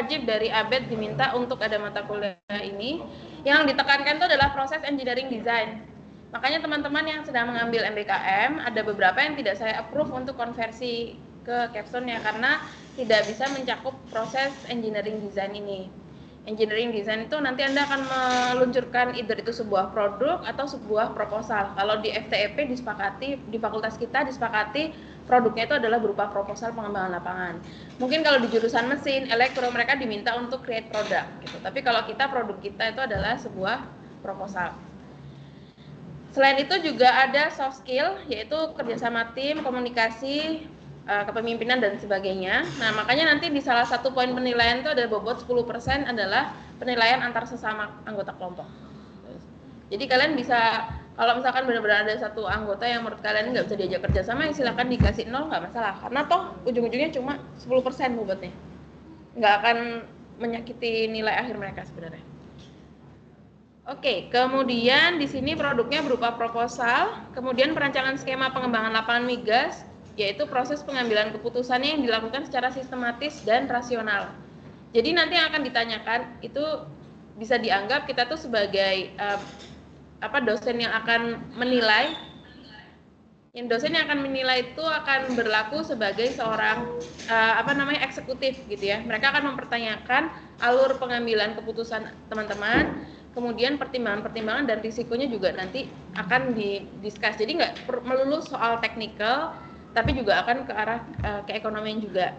wajib dari ABET diminta untuk ada mata kuliah ini. Yang ditekankan itu adalah proses engineering design. Makanya teman-teman yang sedang mengambil MBKM, ada beberapa yang tidak saya approve untuk konversi ke capstone ya, karena tidak bisa mencakup proses engineering design ini. Engineering design itu nanti Anda akan meluncurkan either itu sebuah produk atau sebuah proposal. Kalau di FTEP disepakati, di fakultas kita disepakati produknya itu adalah berupa proposal pengembangan lapangan. Mungkin kalau di jurusan mesin, elektro, mereka diminta untuk create produk gitu. Tapi kalau kita, produk kita itu adalah sebuah proposal. Selain itu juga ada soft skill, yaitu kerjasama tim, komunikasi, kepemimpinan dan sebagainya. Nah, makanya nanti di salah satu poin penilaian itu ada bobot 10% adalah penilaian antar sesama anggota kelompok. Jadi kalian bisa, kalau misalkan benar-benar ada satu anggota yang menurut kalian nggak bisa diajak kerjasama, ya silakan dikasih 0, nggak masalah. Karena toh ujung-ujungnya cuma 10% bobotnya. Nggak akan menyakiti nilai akhir mereka sebenarnya. Oke, kemudian di sini produknya berupa proposal, kemudian perancangan skema pengembangan lapangan migas, yaitu proses pengambilan keputusannya yang dilakukan secara sistematis dan rasional. Jadi nanti yang akan ditanyakan itu bisa dianggap kita tuh sebagai dosen yang akan menilai. Yang dosen yang akan menilai itu akan berlaku sebagai seorang eksekutif gitu ya. Mereka akan mempertanyakan alur pengambilan keputusan teman-teman, kemudian pertimbangan-pertimbangan dan risikonya juga nanti akan didiskus. Jadi nggak melulu soal teknikal, tapi juga akan ke arah keekonomian juga.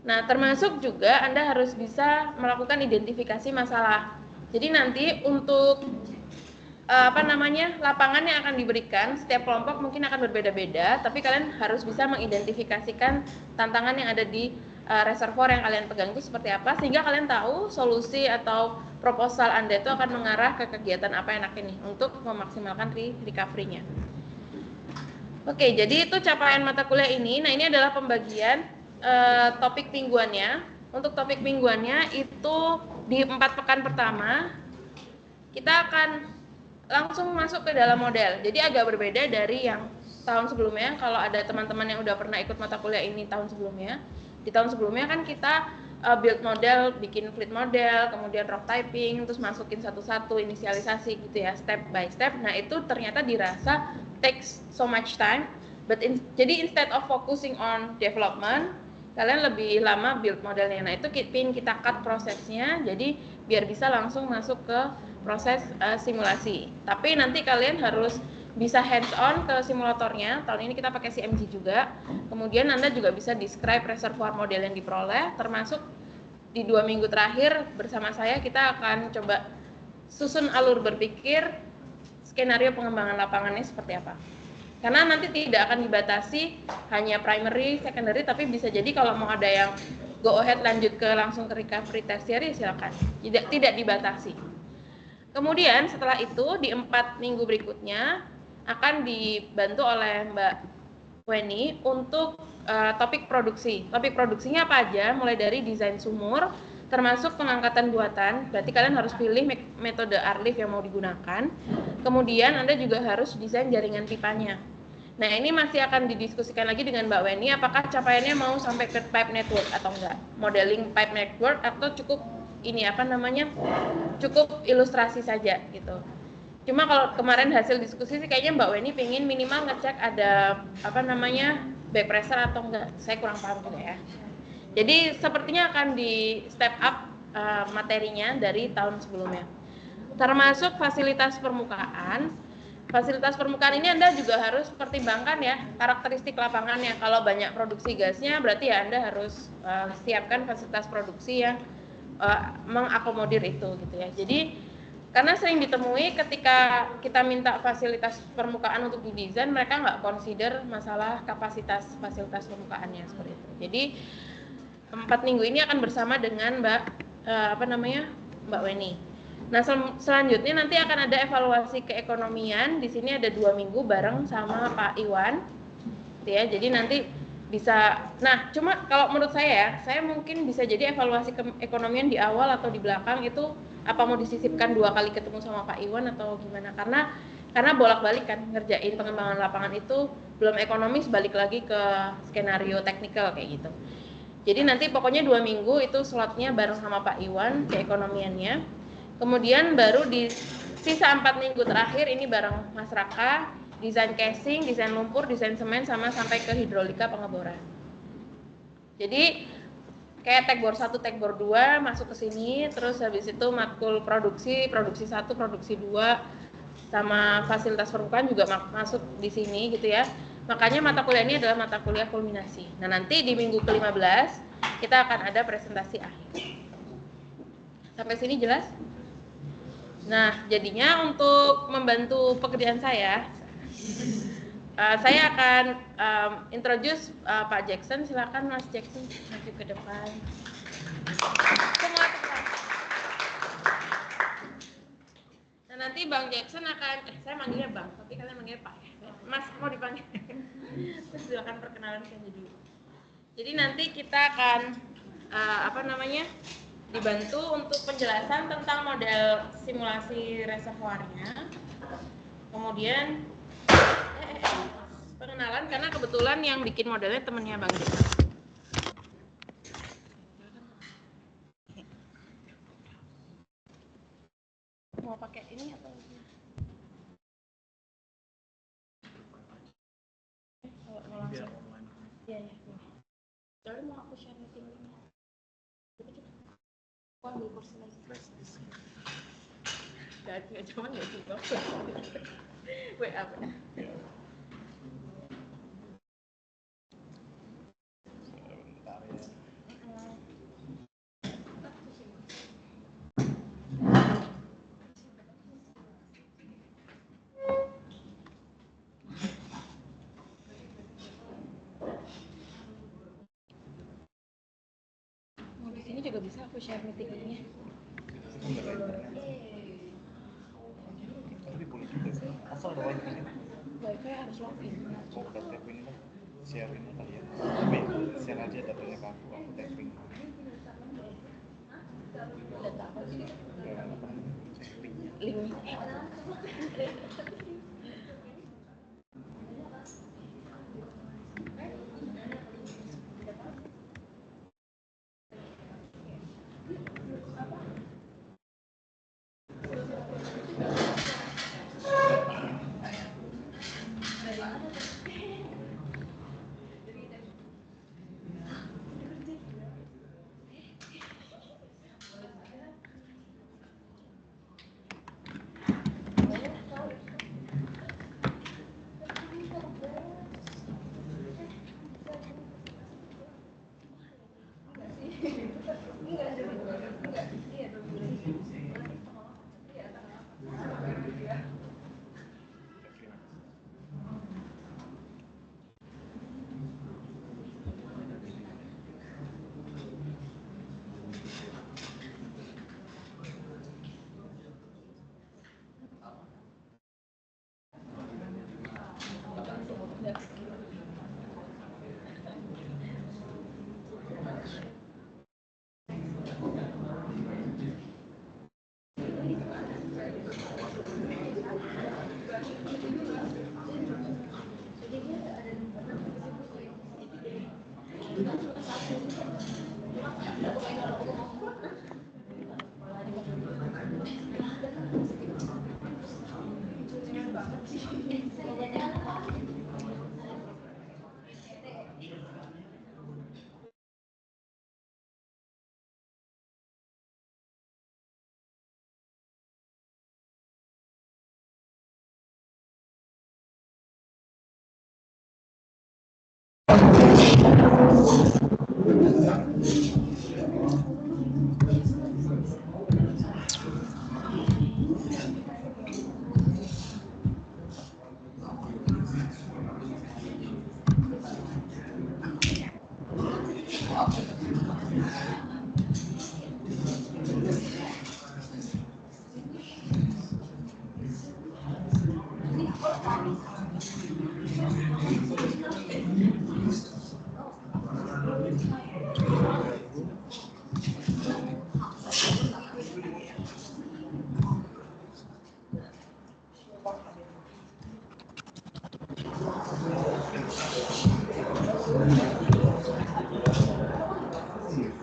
Nah, termasuk juga Anda harus bisa melakukan identifikasi masalah. Jadi nanti untuk lapangan yang akan diberikan, setiap kelompok mungkin akan berbeda-beda, tapi kalian harus bisa mengidentifikasikan tantangan yang ada di reservoir yang kalian pegang itu seperti apa, sehingga kalian tahu solusi atau proposal Anda itu akan mengarah ke kegiatan apa enaknya nih untuk memaksimalkan recovery-nya. Oke, jadi itu capaian mata kuliah ini. Nah, ini adalah pembagian topik mingguannya. Untuk topik mingguannya itu di 4 pekan pertama kita akan langsung masuk ke dalam model. Jadi agak berbeda dari yang tahun sebelumnya. Kalau ada teman-teman yang udah pernah ikut mata kuliah ini tahun sebelumnya, di tahun sebelumnya kan kita build model, bikin fleet model, kemudian rough typing, terus masukin satu-satu, inisialisasi gitu ya, step by step. Nah, itu ternyata dirasa takes so much time, jadi instead of focusing on development, kalian lebih lama build modelnya. Nah, itu kita cut prosesnya, jadi biar bisa langsung masuk ke proses simulasi. Tapi nanti kalian harus bisa hands on ke simulatornya. Tahun ini kita pakai CMG juga. Kemudian Anda juga bisa describe reservoir model yang diperoleh, termasuk di 2 minggu terakhir bersama saya kita akan coba susun alur berpikir skenario pengembangan lapangannya seperti apa. Karena nanti tidak akan dibatasi hanya primary, secondary, tapi bisa jadi kalau mau ada yang go ahead lanjut ke langsung ke recovery tertiary silakan. Tidak dibatasi. Kemudian setelah itu di 4 minggu berikutnya akan dibantu oleh Mbak Weni untuk topik produksi. Topik produksinya apa aja? Mulai dari desain sumur, termasuk pengangkatan buatan. Berarti kalian harus pilih metode Arlift yang mau digunakan. Kemudian Anda juga harus desain jaringan pipanya. Nah, ini masih akan didiskusikan lagi dengan Mbak Weni, apakah capaiannya mau sampai ke pipe network atau enggak. Modeling pipe network atau cukup cukup ilustrasi saja gitu. Cuma kalau kemarin hasil diskusi sih kayaknya Mbak Weni pengen minimal ngecek ada back pressure atau enggak. Saya kurang paham juga ya. Jadi sepertinya akan di step up materinya dari tahun sebelumnya. Termasuk fasilitas permukaan. Fasilitas permukaan ini Anda juga harus pertimbangkan ya karakteristik lapangannya. Kalau banyak produksi gasnya berarti ya Anda harus siapkan fasilitas produksi yang mengakomodir itu gitu ya. Jadi karena sering ditemui ketika kita minta fasilitas permukaan untuk didesain, mereka nggak consider masalah kapasitas fasilitas permukaannya seperti itu. Jadi 4 minggu ini akan bersama dengan Mbak Weni. Nah, selanjutnya nanti akan ada evaluasi keekonomian. Di sini ada 2 minggu bareng sama Pak Iwan. Gitu ya. Jadi nanti bisa, nah cuma kalau menurut saya mungkin bisa jadi evaluasi keekonomian di awal atau di belakang itu apa mau disisipkan 2 kali ketemu sama Pak Iwan atau gimana, karena bolak-balik kan ngerjain pengembangan lapangan itu belum ekonomis, balik lagi ke skenario teknikal kayak gitu. Jadi nanti pokoknya 2 minggu itu slotnya bareng sama Pak Iwan keekonomiannya. Kemudian baru di sisa 4 minggu terakhir ini bareng Mas Raka, desain casing, desain lumpur, desain semen, sama sampai ke hidrolika pengeboran. Jadi kayak tekbor 1, tekbor 2 masuk ke sini, terus habis itu matkul produksi 1, produksi 2, sama fasilitas permukaan juga masuk di sini gitu ya. Makanya mata kuliah ini adalah mata kuliah kulminasi. Nah, nanti di minggu ke-15 kita akan ada presentasi akhir. Sampai sini jelas? Nah, jadinya untuk membantu pekerjaan saya akan introduce Pak Jackson. Silakan Mas Jackson maju ke depan. Semua teman. Nah, nanti Bang Jackson akan, saya manggilnya Bang, tapi kalian manggilnya Pak ya. Mas mau dipanggil? Terus silakan perkenalan saja dulu. Jadi nanti kita akan dibantu untuk penjelasan tentang model simulasi reservoirnya. Kemudian pengenalan, karena kebetulan yang bikin modelnya temennya Bang Jackson. Mau pakai ini atau mau langsung? Iya. Jadi mau aku share meeting-nya. Aku ambil kursi lagi. Gak cuman ya juga. WA. Ini juga bisa aku share meeting-nya. Tapi boleh juga sih, asal ada wifi. Wifi harus login. Oh, udah tapping lah, share ini lah ya. Tapi share aja datanya ke aku tapping. Data apa sih? Linknya. Boleh.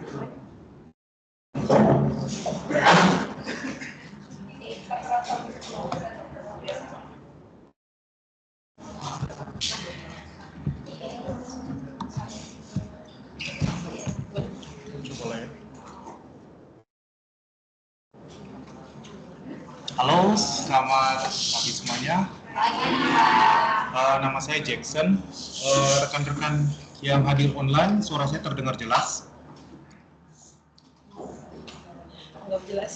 Halo, selamat pagi semuanya. Nama saya Jackson. Rekan-rekan yang hadir online, suara saya terdengar jelas? Anggap jelas.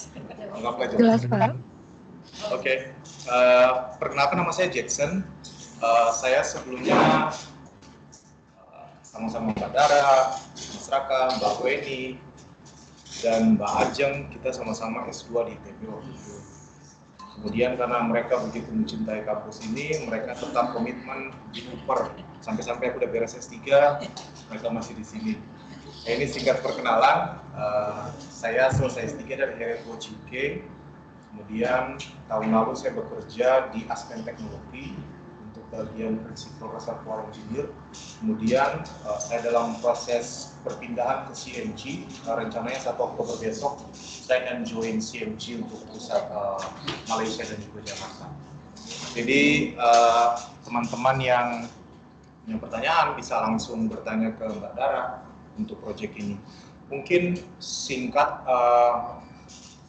Anggaplah Jelas, Pak. Oke. Perkenalkan, nama saya Jackson. Saya sebelumnya sama-sama Mbak Dara, Mas Raka, Mbak Weni, dan Mbak Ajeng, kita sama-sama S2 di ITB waktu itu. Kemudian karena mereka begitu mencintai kampus ini, mereka tetap komitmen di Uper. Sampai-sampai aku udah beres S3, mereka masih di sini. Nah, ini singkat perkenalan, saya selesai S3 dari Heritage UK. Kemudian tahun lalu saya bekerja di Aspen Teknologi untuk bagian Principal Reservoir Engineer. Kemudian saya dalam proses perpindahan ke CMG, rencananya 1 Oktober besok saya akan join CMG untuk pusat Malaysia dan juga Jakarta. Jadi teman-teman yang punya pertanyaan bisa langsung bertanya ke Mbak Dara untuk proyek ini. Mungkin singkat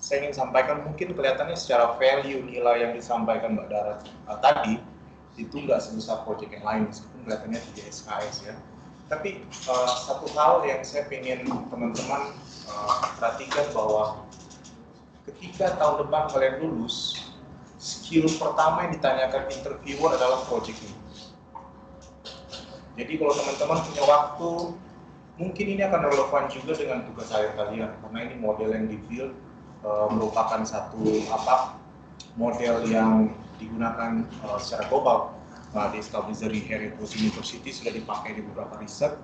saya ingin sampaikan, mungkin kelihatannya secara value nilai yang disampaikan Mbak Dara tadi itu nggak sebesar proyek yang lain, meskipun kelihatannya 3 SKS ya. Tapi satu hal yang saya ingin teman-teman perhatikan bahwa ketika tahun depan kalian lulus, skill pertama yang ditanyakan interviewer adalah proyek ini. Jadi kalau teman-teman punya waktu, mungkin ini akan relevan juga dengan tugas akhir kalian, karena ini model yang di-build merupakan satu model yang digunakan secara global. Di establish dari Heritage University sudah dipakai di beberapa riset.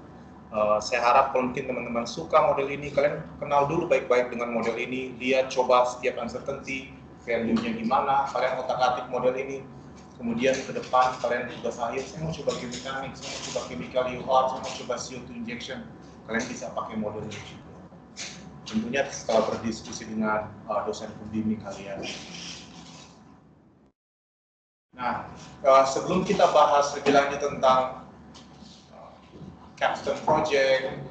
Saya harap kalau mungkin teman-teman suka model ini, kalian kenal dulu baik-baik dengan model ini, lihat coba setiap uncertainty, value-nya gimana, kalian otak-atik model ini. Kemudian ke depan kalian tugas akhir, saya mau coba mechanics, saya mau coba chemical UR, saya mau coba CO2 injection, kalian bisa pakai model ini juga. Tentunya setelah berdiskusi dengan dosen pembimbing kalian. Nah, sebelum kita bahas lebih lanjut tentang capstone project,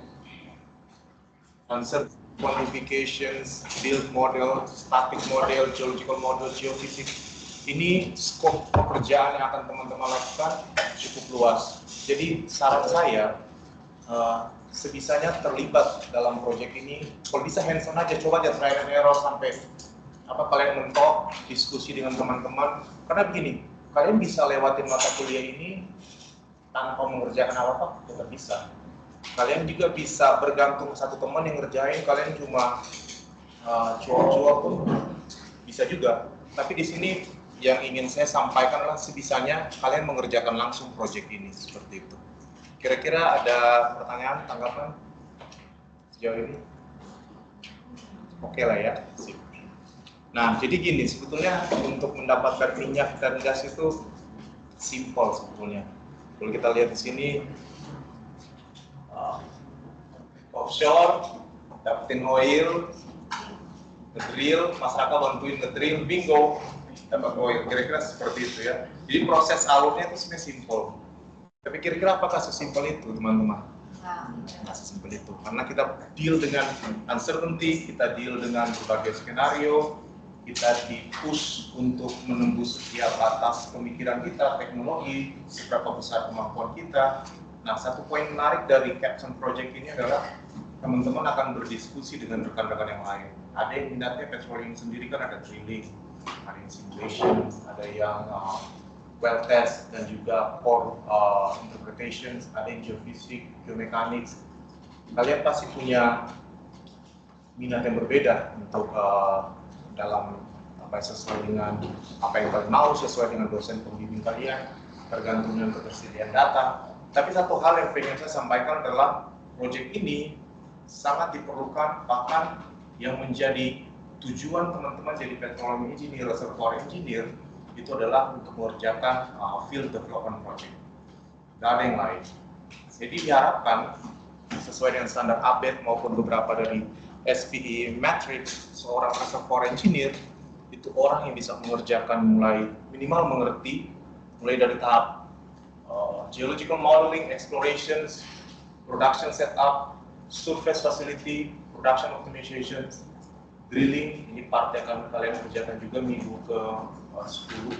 answer quantifications, build model, static model, geological model, geophysics, ini skop pekerjaan yang akan teman-teman lakukan cukup luas. Jadi saran saya, sebisanya terlibat dalam proyek ini. Kalau bisa hands-on aja, coba aja try and error sampai kalian mentok, diskusi dengan teman-teman. Karena begini, kalian bisa lewatin mata kuliah ini tanpa mengerjakan apa-apa, tetap bisa. Kalian juga bisa bergantung satu teman yang ngerjain, kalian cuma cuap-cuap pun bisa juga. Tapi di sini yang ingin saya sampaikan lah, sebisanya kalian mengerjakan langsung proyek ini, seperti itu. Kira-kira ada pertanyaan, tanggapan sejauh ini? Oke lah ya. Nah, jadi gini, sebetulnya untuk mendapatkan minyak dan gas itu simpel sebetulnya. Kalau kita lihat di sini, offshore, dapetin oil, ngedrill, masyarakat bantuin ngedrill, bingo, dapat oil. Kira-kira seperti itu ya. Jadi proses alurnya itu sebenarnya simpel. Tapi kira-kira apakah sesimpel itu, teman-teman? Nggak sesimpel itu. Karena kita deal dengan uncertainty, kita deal dengan berbagai skenario, kita di-push untuk menembus setiap batas pemikiran kita, teknologi, seberapa besar kemampuan kita. Nah, satu poin menarik dari Capstone Project ini adalah teman-teman akan berdiskusi dengan rekan-rekan yang lain. Ada yang minatnya petroleum sendiri, kan ada drilling, ada yang simulation, ada yang well test, dan juga core interpretations, ada yang geophysics, geomechanics. Kalian pasti punya minat yang berbeda untuk dalam sesuai dengan apa yang kalian mau, sesuai dengan dosen pembimbing kalian, tergantung dengan ketersediaan data. Tapi satu hal yang ingin saya sampaikan adalah proyek ini sangat diperlukan, bahkan yang menjadi tujuan teman-teman jadi petroleum engineer, reservoir engineer, itu adalah untuk mengerjakan field development project. Tidak ada yang lain. Jadi diharapkan sesuai dengan standar ABET maupun beberapa dari SPE Matrix. Seorang reservoir engineer itu orang yang bisa mengerjakan mulai minimal mengerti mulai dari tahap geological modeling, explorations, production setup, surface facility, production optimization, drilling. Ini part yang kalian kerjakan juga minggu ke 10.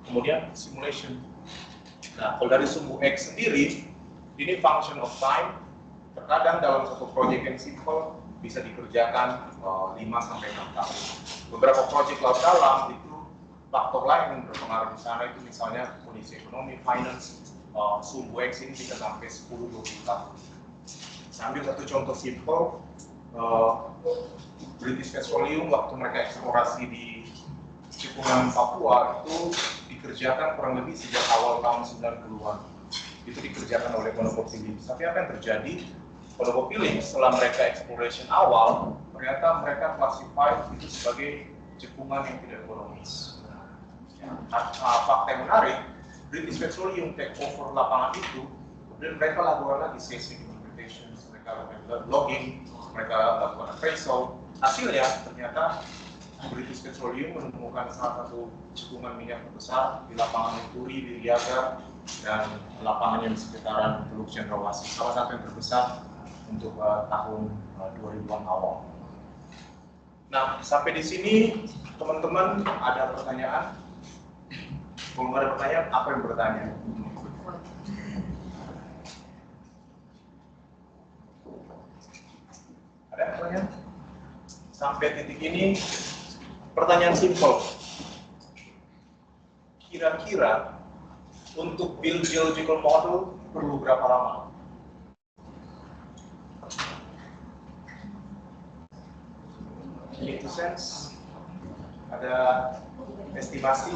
Kemudian simulation. Nah, kalau dari sumbu X sendiri, ini function of time. Terkadang dalam satu proyek yang simple bisa dikerjakan 5 sampai 6 tahun. Beberapa proyek laut dalam itu faktor lain yang berpengaruh di sana itu misalnya kondisi ekonomi, finance, sumbu X ini bisa sampai 10-20 tahun. Saya ambil satu contoh simple, British Petroleum waktu mereka eksplorasi di Cipungan, Papua itu dikerjakan kurang lebih sejak awal tahun 90-an. Itu dikerjakan oleh ConocoPhillips. Tapi apa yang terjadi? ConocoPhillips setelah mereka exploration awal, ternyata mereka classify itu sebagai cekungan yang tidak ekonomis. Fakta yang menarik, British Petroleum take over lapangan itu, kemudian mereka lakukan lagi seismic interpretation, mereka lakukan logging, mereka lakukan appraisal. Hasilnya ternyata British Petroleum menemukan salah satu cekungan minyak terbesar di lapangan Turi, di Liaga, dan lapangannya di sekitaran Teluk Cendrawasih, salah satu yang terbesar untuk tahun 2000-an awal. Nah, sampai di sini teman-teman ada pertanyaan? Kalau ada pertanyaan, apa yang bertanya? Ada pertanyaan? Sampai titik ini, pertanyaan simpel. Kira-kira untuk build geological model perlu berapa lama? Itu sense? Ada estimasi?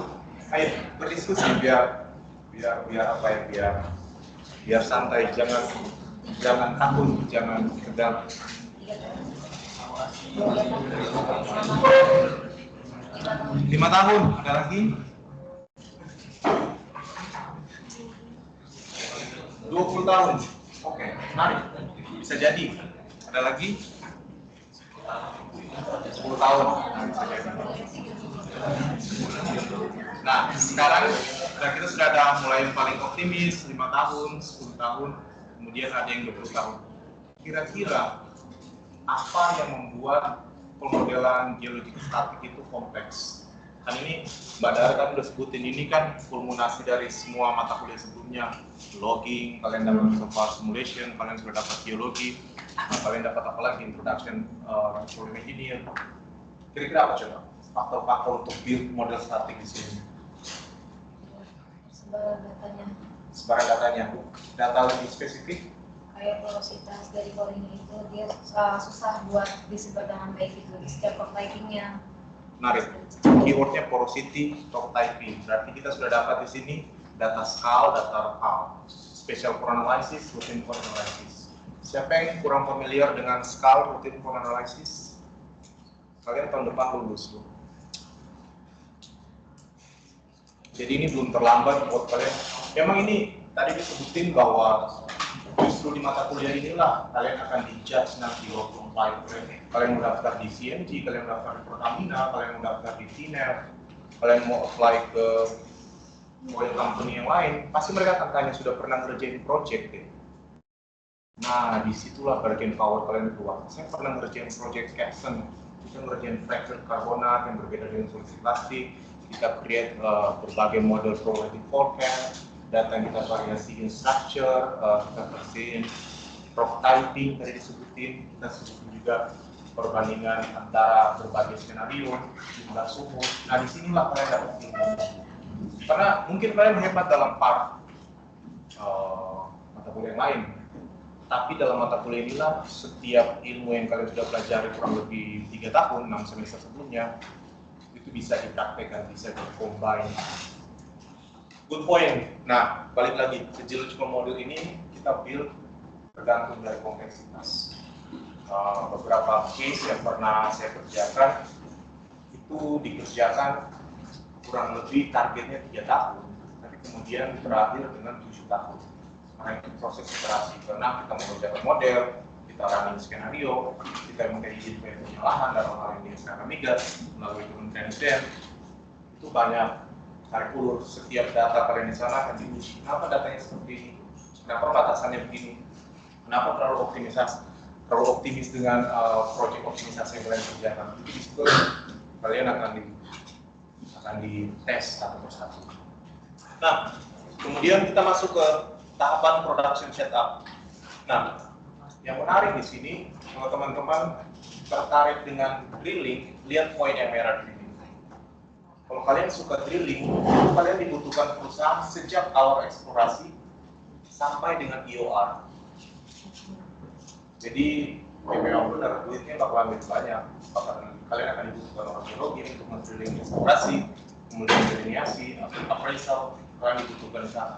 Ayo berdiskusi biar apa ya, biar santai, jangan takut, jangan tegang. 5 tahun, ada lagi? 20 tahun, oke, menarik, bisa jadi. Ada lagi? 10 tahun, bisa jadi. Nah, sekarang kita sudah ada mulai yang paling optimis, 5 tahun, 10 tahun, kemudian ada yang 20 tahun. Kira-kira apa yang membuat pemodelan geologi statik itu kompleks? Kan ini Mbak Dara kan udah sebutin, ini kan kulminasi dari semua mata kuliah sebelumnya. Logging, kalian dapat reservoir simulation, kalian sudah dapat geologi, kalian dapat apa lagi, introduction petroleum engineer. Kira-kira apa coba faktor-faktor untuk build model statik di sini? Sebarang datanya. Data lebih spesifik? Kayak porositas dari coringnya itu dia susah buat disebar dengan baik itu di setiap rock typingnya. Menarik. Keywordnya porosity, rock typing. Berarti kita sudah dapat di sini data skal, data RAL, special core analysis, routine core analysis. Siapa yang kurang familiar dengan skal, routine core analysis? Kalian tahun depan lulus loh. Jadi ini belum terlambat buat kalian. Memang ini tadi disebutin bahwa justru di mata kuliah inilah kalian akan dijudge nanti waktu apply. Kalian mau daftar di CMG, kalian mau daftar di Pertamina, kalian mau daftar di TINER, kalian mau apply ke oil company yang lain, pasti mereka akan tanya sudah pernah ngerjain project deh. Nah, disitulah bargain power kalian keluar. Saya pernah ngerjain project Capson, kita ngerjain fracture karbonat yang berbeda dengan solusi plastik. Kita create berbagai model probability forecast, data yang kita variasiin structure, kita bersihin rock typing tadi disebutin, kita sebutin juga perbandingan antara berbagai skenario, jumlah suhu. Nah, disinilah kalian dapat ilmu. Karena mungkin kalian hebat dalam part mata kuliah yang lain, tapi dalam mata kuliah inilah setiap ilmu yang kalian sudah pelajari kurang lebih 3 tahun, 6 semester sebelumnya, itu bisa dipraktekkan, bisa di-combine. Good point. Nah, balik lagi ke geological model ini kita build tergantung dari kompleksitas. Beberapa case yang pernah saya kerjakan itu dikerjakan kurang lebih targetnya 3 tahun, tapi kemudian berakhir dengan 7 tahun. karena itu proses iterasi. Karena kita mengerjakan model, kita running skenario, kita minta izin penyalahan dalam hal ini SKK Migas melalui Kementerian SDM. Itu banyak tarik ulur. Setiap data kalian di sana akan diuji. Kenapa datanya seperti ini? Kenapa batasannya begini? Kenapa terlalu optimis dengan proyek optimisasi yang kalian kerjakan? Jadi di situ kalian akan dites satu persatu. Nah, kemudian kita masuk ke tahapan production setup. Nah, yang menarik di sini, kalau teman-teman tertarik dengan drilling, lihat poin yang merah di sini. Kalau kalian suka drilling, itu kalian dibutuhkan perusahaan sejak awal eksplorasi sampai dengan IOR. Jadi PPO benar, duitnya bakalan lebih banyak. Kalian akan dibutuhkan orang geologi untuk men-drilling eksplorasi, kemudian delineasi, appraisal, kalian dibutuhkan di sana.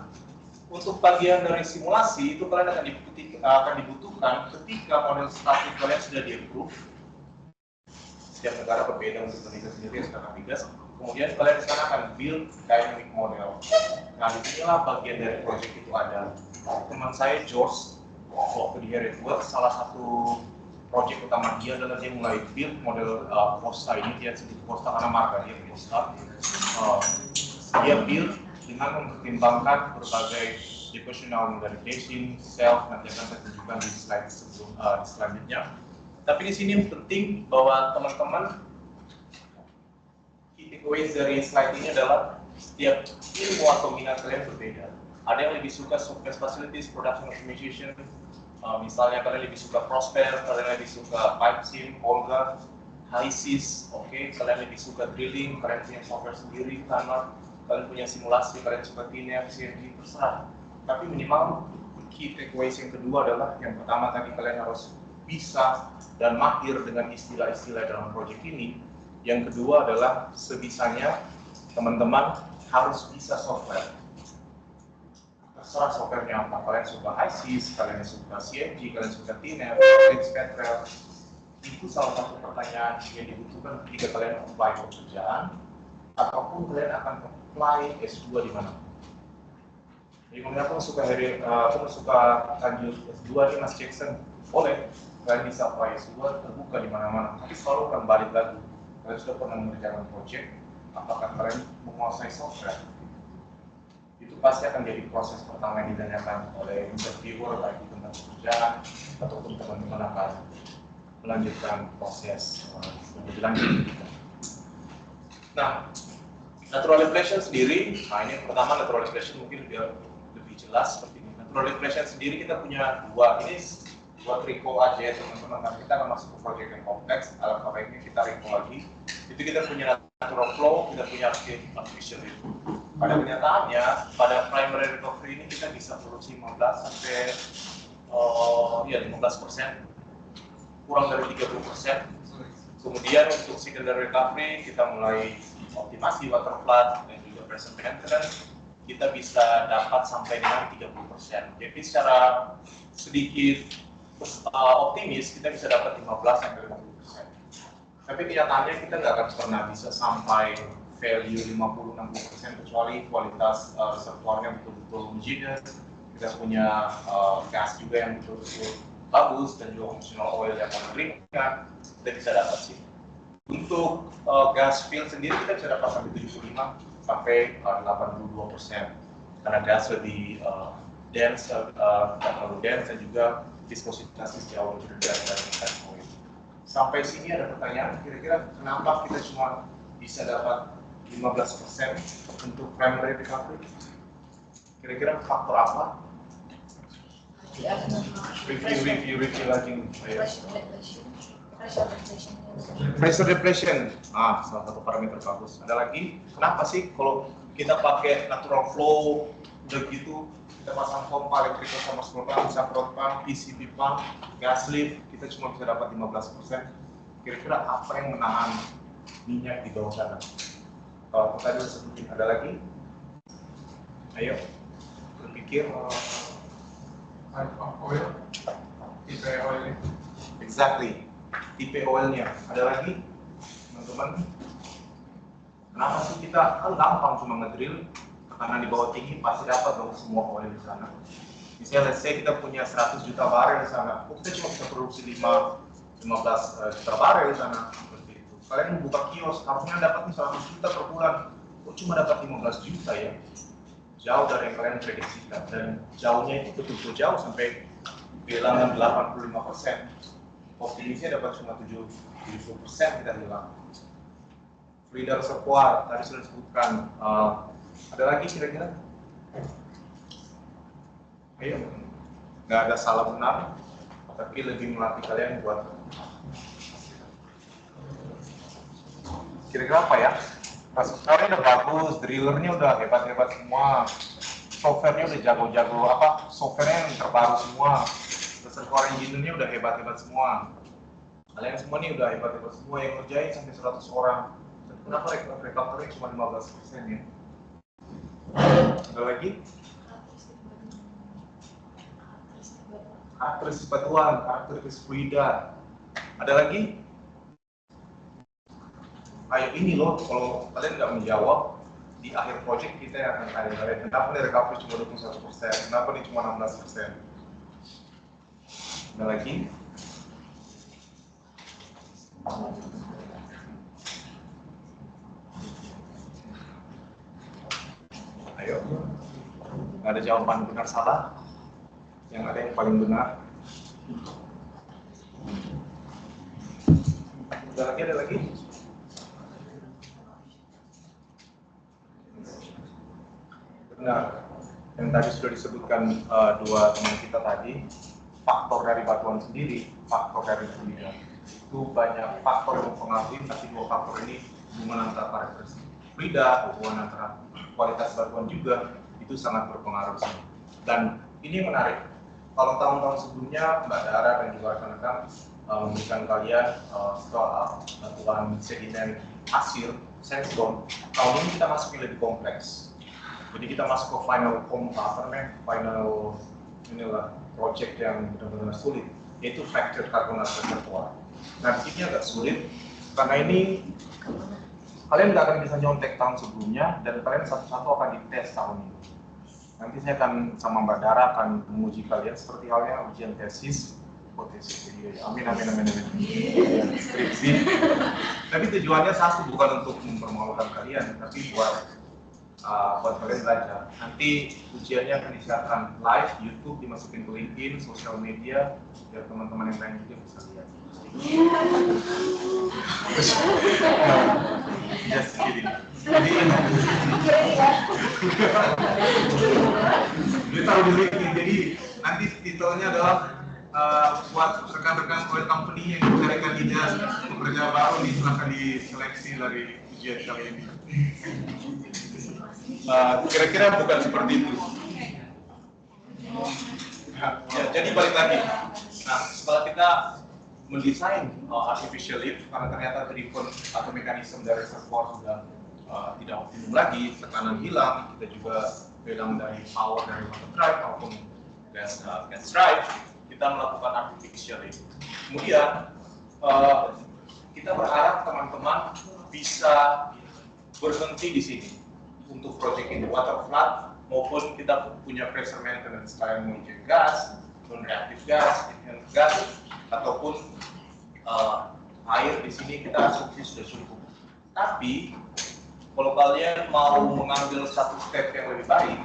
Untuk bagian dari simulasi itu kalian akan dibutuhkan ketika model statik kalian sudah di-approve. Setiap negara berbeda untuk Indonesia sendiri, sekarang Migas. Kemudian kalian di sana akan build dynamic model. Nah, disinilah bagian dari proyek itu ada. Teman saya George, waktu di Heritage, salah satu proyek utama dia adalah dia mulai build model Costa ini. Dia sedikit Costa karena marga dia Costa. Dia build dengan mempertimbangkan berbagai depositional validation, self, nanti akan saya tunjukkan di slide selanjutnya. Tapi di sini yang penting bahwa teman-teman key takeaways dari slide ini adalah setiap ilmu atau minat kalian berbeda. Ada yang lebih suka surface facilities, production optimization, misalnya kalian lebih suka Prosper, kalian lebih suka PipeSim, Olga, HiSys, oke, kalian lebih suka drilling, kalian punya software sendiri, Tanner, kalian punya simulasi, kalian suka TNF, CFD, terserah. Tapi minimal key takeaways yang kedua adalah yang pertama tadi kalian harus bisa dan mahir dengan istilah-istilah dalam proyek ini. Yang kedua adalah sebisanya teman-teman harus bisa software. Terserah softwarenya apa, kalian suka HiSys, kalian suka CFG, kalian suka TNF, Petrel. Itu salah satu pertanyaan yang dibutuhkan ketika kalian apply pekerjaan ataupun kalian akan apply S2 di mana. Jadi kalau aku suka lanjut S2 nih Mas Jackson, boleh, kalian bisa apply S2 terbuka di mana-mana. Tapi selalu akan balik lagi. Kalian sudah pernah mengerjakan proyek, apakah kalian menguasai software? Itu pasti akan jadi proses pertama yang ditanyakan oleh interviewer baik di tempat pekerjaan ataupun teman-teman akan melanjutkan proses lebih lanjut. Nah, natural inflation sendiri, nah ini pertama natural inflation mungkin lebih jelas seperti ini. Natural inflation sendiri kita punya dua triko aja ya teman-teman. Nah, kita akan masuk ke proyek yang kompleks. Alangkah baiknya kita recall lagi. Itu kita punya natural flow, kita punya artificial lift. Pada kenyataannya, pada primary recovery ini kita bisa produksi 15% kurang dari 30%. Kemudian untuk secondary recovery kita mulai optimasi water flood dan juga pressure maintenance, kita bisa dapat sampai dengan 30%. Jadi secara sedikit optimis kita bisa dapat 15 sampai 50%. Tapi kenyataannya kita nggak akan pernah bisa sampai value 50-60% kecuali kualitas reservoirnya betul-betul homogeneous. Kita punya gas juga yang betul-betul bagus dan juga functional oil yang mengeringan, kita bisa dapat sih. Untuk gas fill sendiri kita bisa dapat sampai 75 sampai 82% karena gas lebih dense, tidak terlalu dense dan juga viskositasnya jauh lebih rendah dari gas oil. Sampai sini ada pertanyaan, kira-kira kenapa kita cuma bisa dapat 15% untuk primary recovery? Kira-kira faktor apa? Review lagi. Pressure depletion, salah satu parameter bagus. Ada lagi, kenapa sih kalau kita pakai natural flow, udah gitu kita pasang pompa elektrik sama pump, saprot pump, PCP pump, gas lift, kita cuma bisa dapat 15%. Kira-kira apa yang menahan minyak di bawah sana? Kalau tadi sebutin, ada lagi? Ayo, berpikir. Oil, tipe oil. Exactly, tipe oilnya. Ada lagi, teman-teman? Kenapa sih kita kan gampang cuma ngedrill, karena di bawah tinggi pasti dapat dong semua oil di sana. Misalnya, let's say kita punya 100 juta barel di sana, kok kita cuma bisa produksi 15 juta barel di sana, seperti itu. Kalian buka kios, harusnya dapat 100 juta per bulan, kok cuma dapat 15 juta ya? Jauh dari yang kalian prediksikan, dan jauhnya itu betul-betul jauh sampai bilangan 85%. Optimisnya dapat cuma 70% kita bilang. Fluida reservoir, tadi sudah disebutkan. Ada lagi kira-kira? Ayo, nggak ada salah benar, tapi lebih melatih kalian buat kira-kira apa ya? Reservoirnya udah bagus, drillernya udah hebat-hebat semua, softwarenya udah jago-jago, softwarenya yang terbaru semua, reservoir engineer-nya udah hebat-hebat semua. Kalian semua nih udah hebat-hebat semua, yang ngerjain sampai 100 orang. Tapi kenapa refaktornya cuma 15% ya? Ada lagi? Karakteristik batuan, karakteristik fluida. Ada lagi? Ayo ini loh, kalau kalian nggak menjawab, di akhir project kita akan tanya kalian, kenapa nih recovery cuma 21%, kenapa nih cuma 16%? Ada lagi? Ayo, nggak ada jawaban benar salah, yang ada yang paling benar. Ada lagi? Benar, yang tadi sudah disebutkan dua teman kita tadi, faktor dari batuan sendiri, faktor dari fluida. Itu banyak faktor yang mempengaruhi, tapi dua faktor ini hubungan antara karakteristik fluida, hubungan antara kualitas batuan juga, itu sangat berpengaruh sih. Dan ini menarik, kalau tahun-tahun sebelumnya Mbak Dara dan juga rekan-rekan memberikan kalian soal batuan sedimen hasil, sandstone, tahun ini kita masuk yang lebih kompleks. Jadi kita masuk ke final project yang benar-benar sulit, yaitu fractured carbonate reservoir. Nah, di sini agak sulit karena ini kalian nggak akan bisa nyontek tahun sebelumnya, dan kalian satu-satu akan dites tahun ini. Nanti saya akan sama Mbak Dara akan menguji kalian seperti halnya ujian tesis, hipotesis video ya. Amin. Skripsi. Tapi tujuannya satu, bukan untuk mempermalukan kalian, tapi buat kalian belajar. Nanti ujiannya akan disiarkan live, YouTube, dimasukin ke LinkedIn, sosial media, biar teman-teman yang lain juga bisa lihat. Just kidding. Jadi taruh di LinkedIn. Jadi nanti titelnya adalah buat rekan-rekan oil company yang mencari kandidat pekerja baru, silahkan diseleksi dari ujian kali ini. Kira-kira bukan seperti itu. Ya, jadi balik lagi. Nah, setelah kita mendesain artificial lift, karena ternyata driven atau mekanisme dari reservoir sudah tidak optimum lagi, tekanan hilang, kita juga hilang dari power dari water drive maupun gas drive, kita melakukan artificial lift. Kemudian kita berharap teman-teman bisa berhenti di sini untuk project ini, water flood maupun kita punya pressure maintenance, kalian mau inject gas, non-reactive gas, inhaled gas, ataupun air di sini kita asumsi sudah cukup. Tapi kalau kalian mau mengambil satu step yang lebih baik,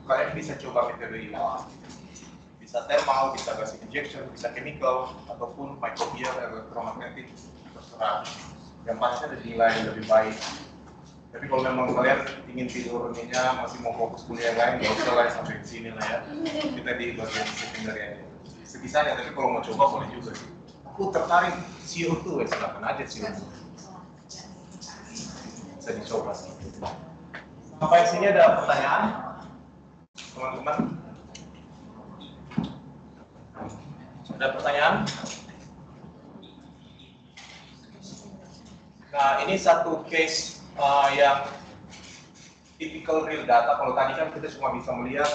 kalian bisa coba metode IOA. Bisa thermal, bisa gas injection, bisa chemical, ataupun microbial, electromagnetic, terserah. Yang pasti ada nilai yang lebih baik. Tapi kalau memang kalian ingin tidur ininya, masih mau fokus kuliah lain, nggak usah lah sampai ke sini lah ya. Kita di bagian secondary aja. Sebisanya, tapi kalau mau coba boleh juga sih. Aku tertarik CO2, ya silakan aja CO2. Bisa dicoba sih. Sampai sini ada pertanyaan, teman-teman? Ada pertanyaan? Nah, ini satu case yang typical real data. Kalau tadi kan kita cuma bisa melihat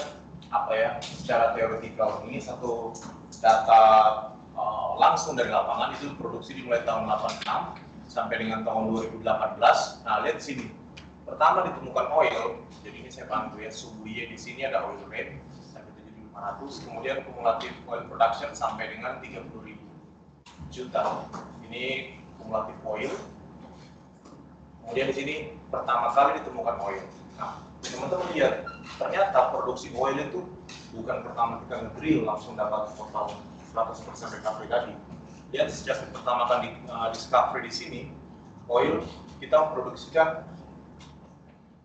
secara teoretikal. Ini satu data langsung dari lapangan, itu produksi dimulai tahun 86 sampai dengan tahun 2018. Nah, lihat sini. Pertama ditemukan oil. Jadi ini saya bantu ya, suhunya di sini ada oil rate sampai 75 500, kemudian kumulatif oil production sampai dengan 30.000 juta. Ini kumulatif oil. Kemudian di sini pertama kali ditemukan oil. Nah, teman-teman lihat, ternyata produksi oil itu bukan pertama kita nge-drill langsung dapat total 100% recovery tadi. Dan sejak pertama kali discovery di sini, oil kita memproduksikan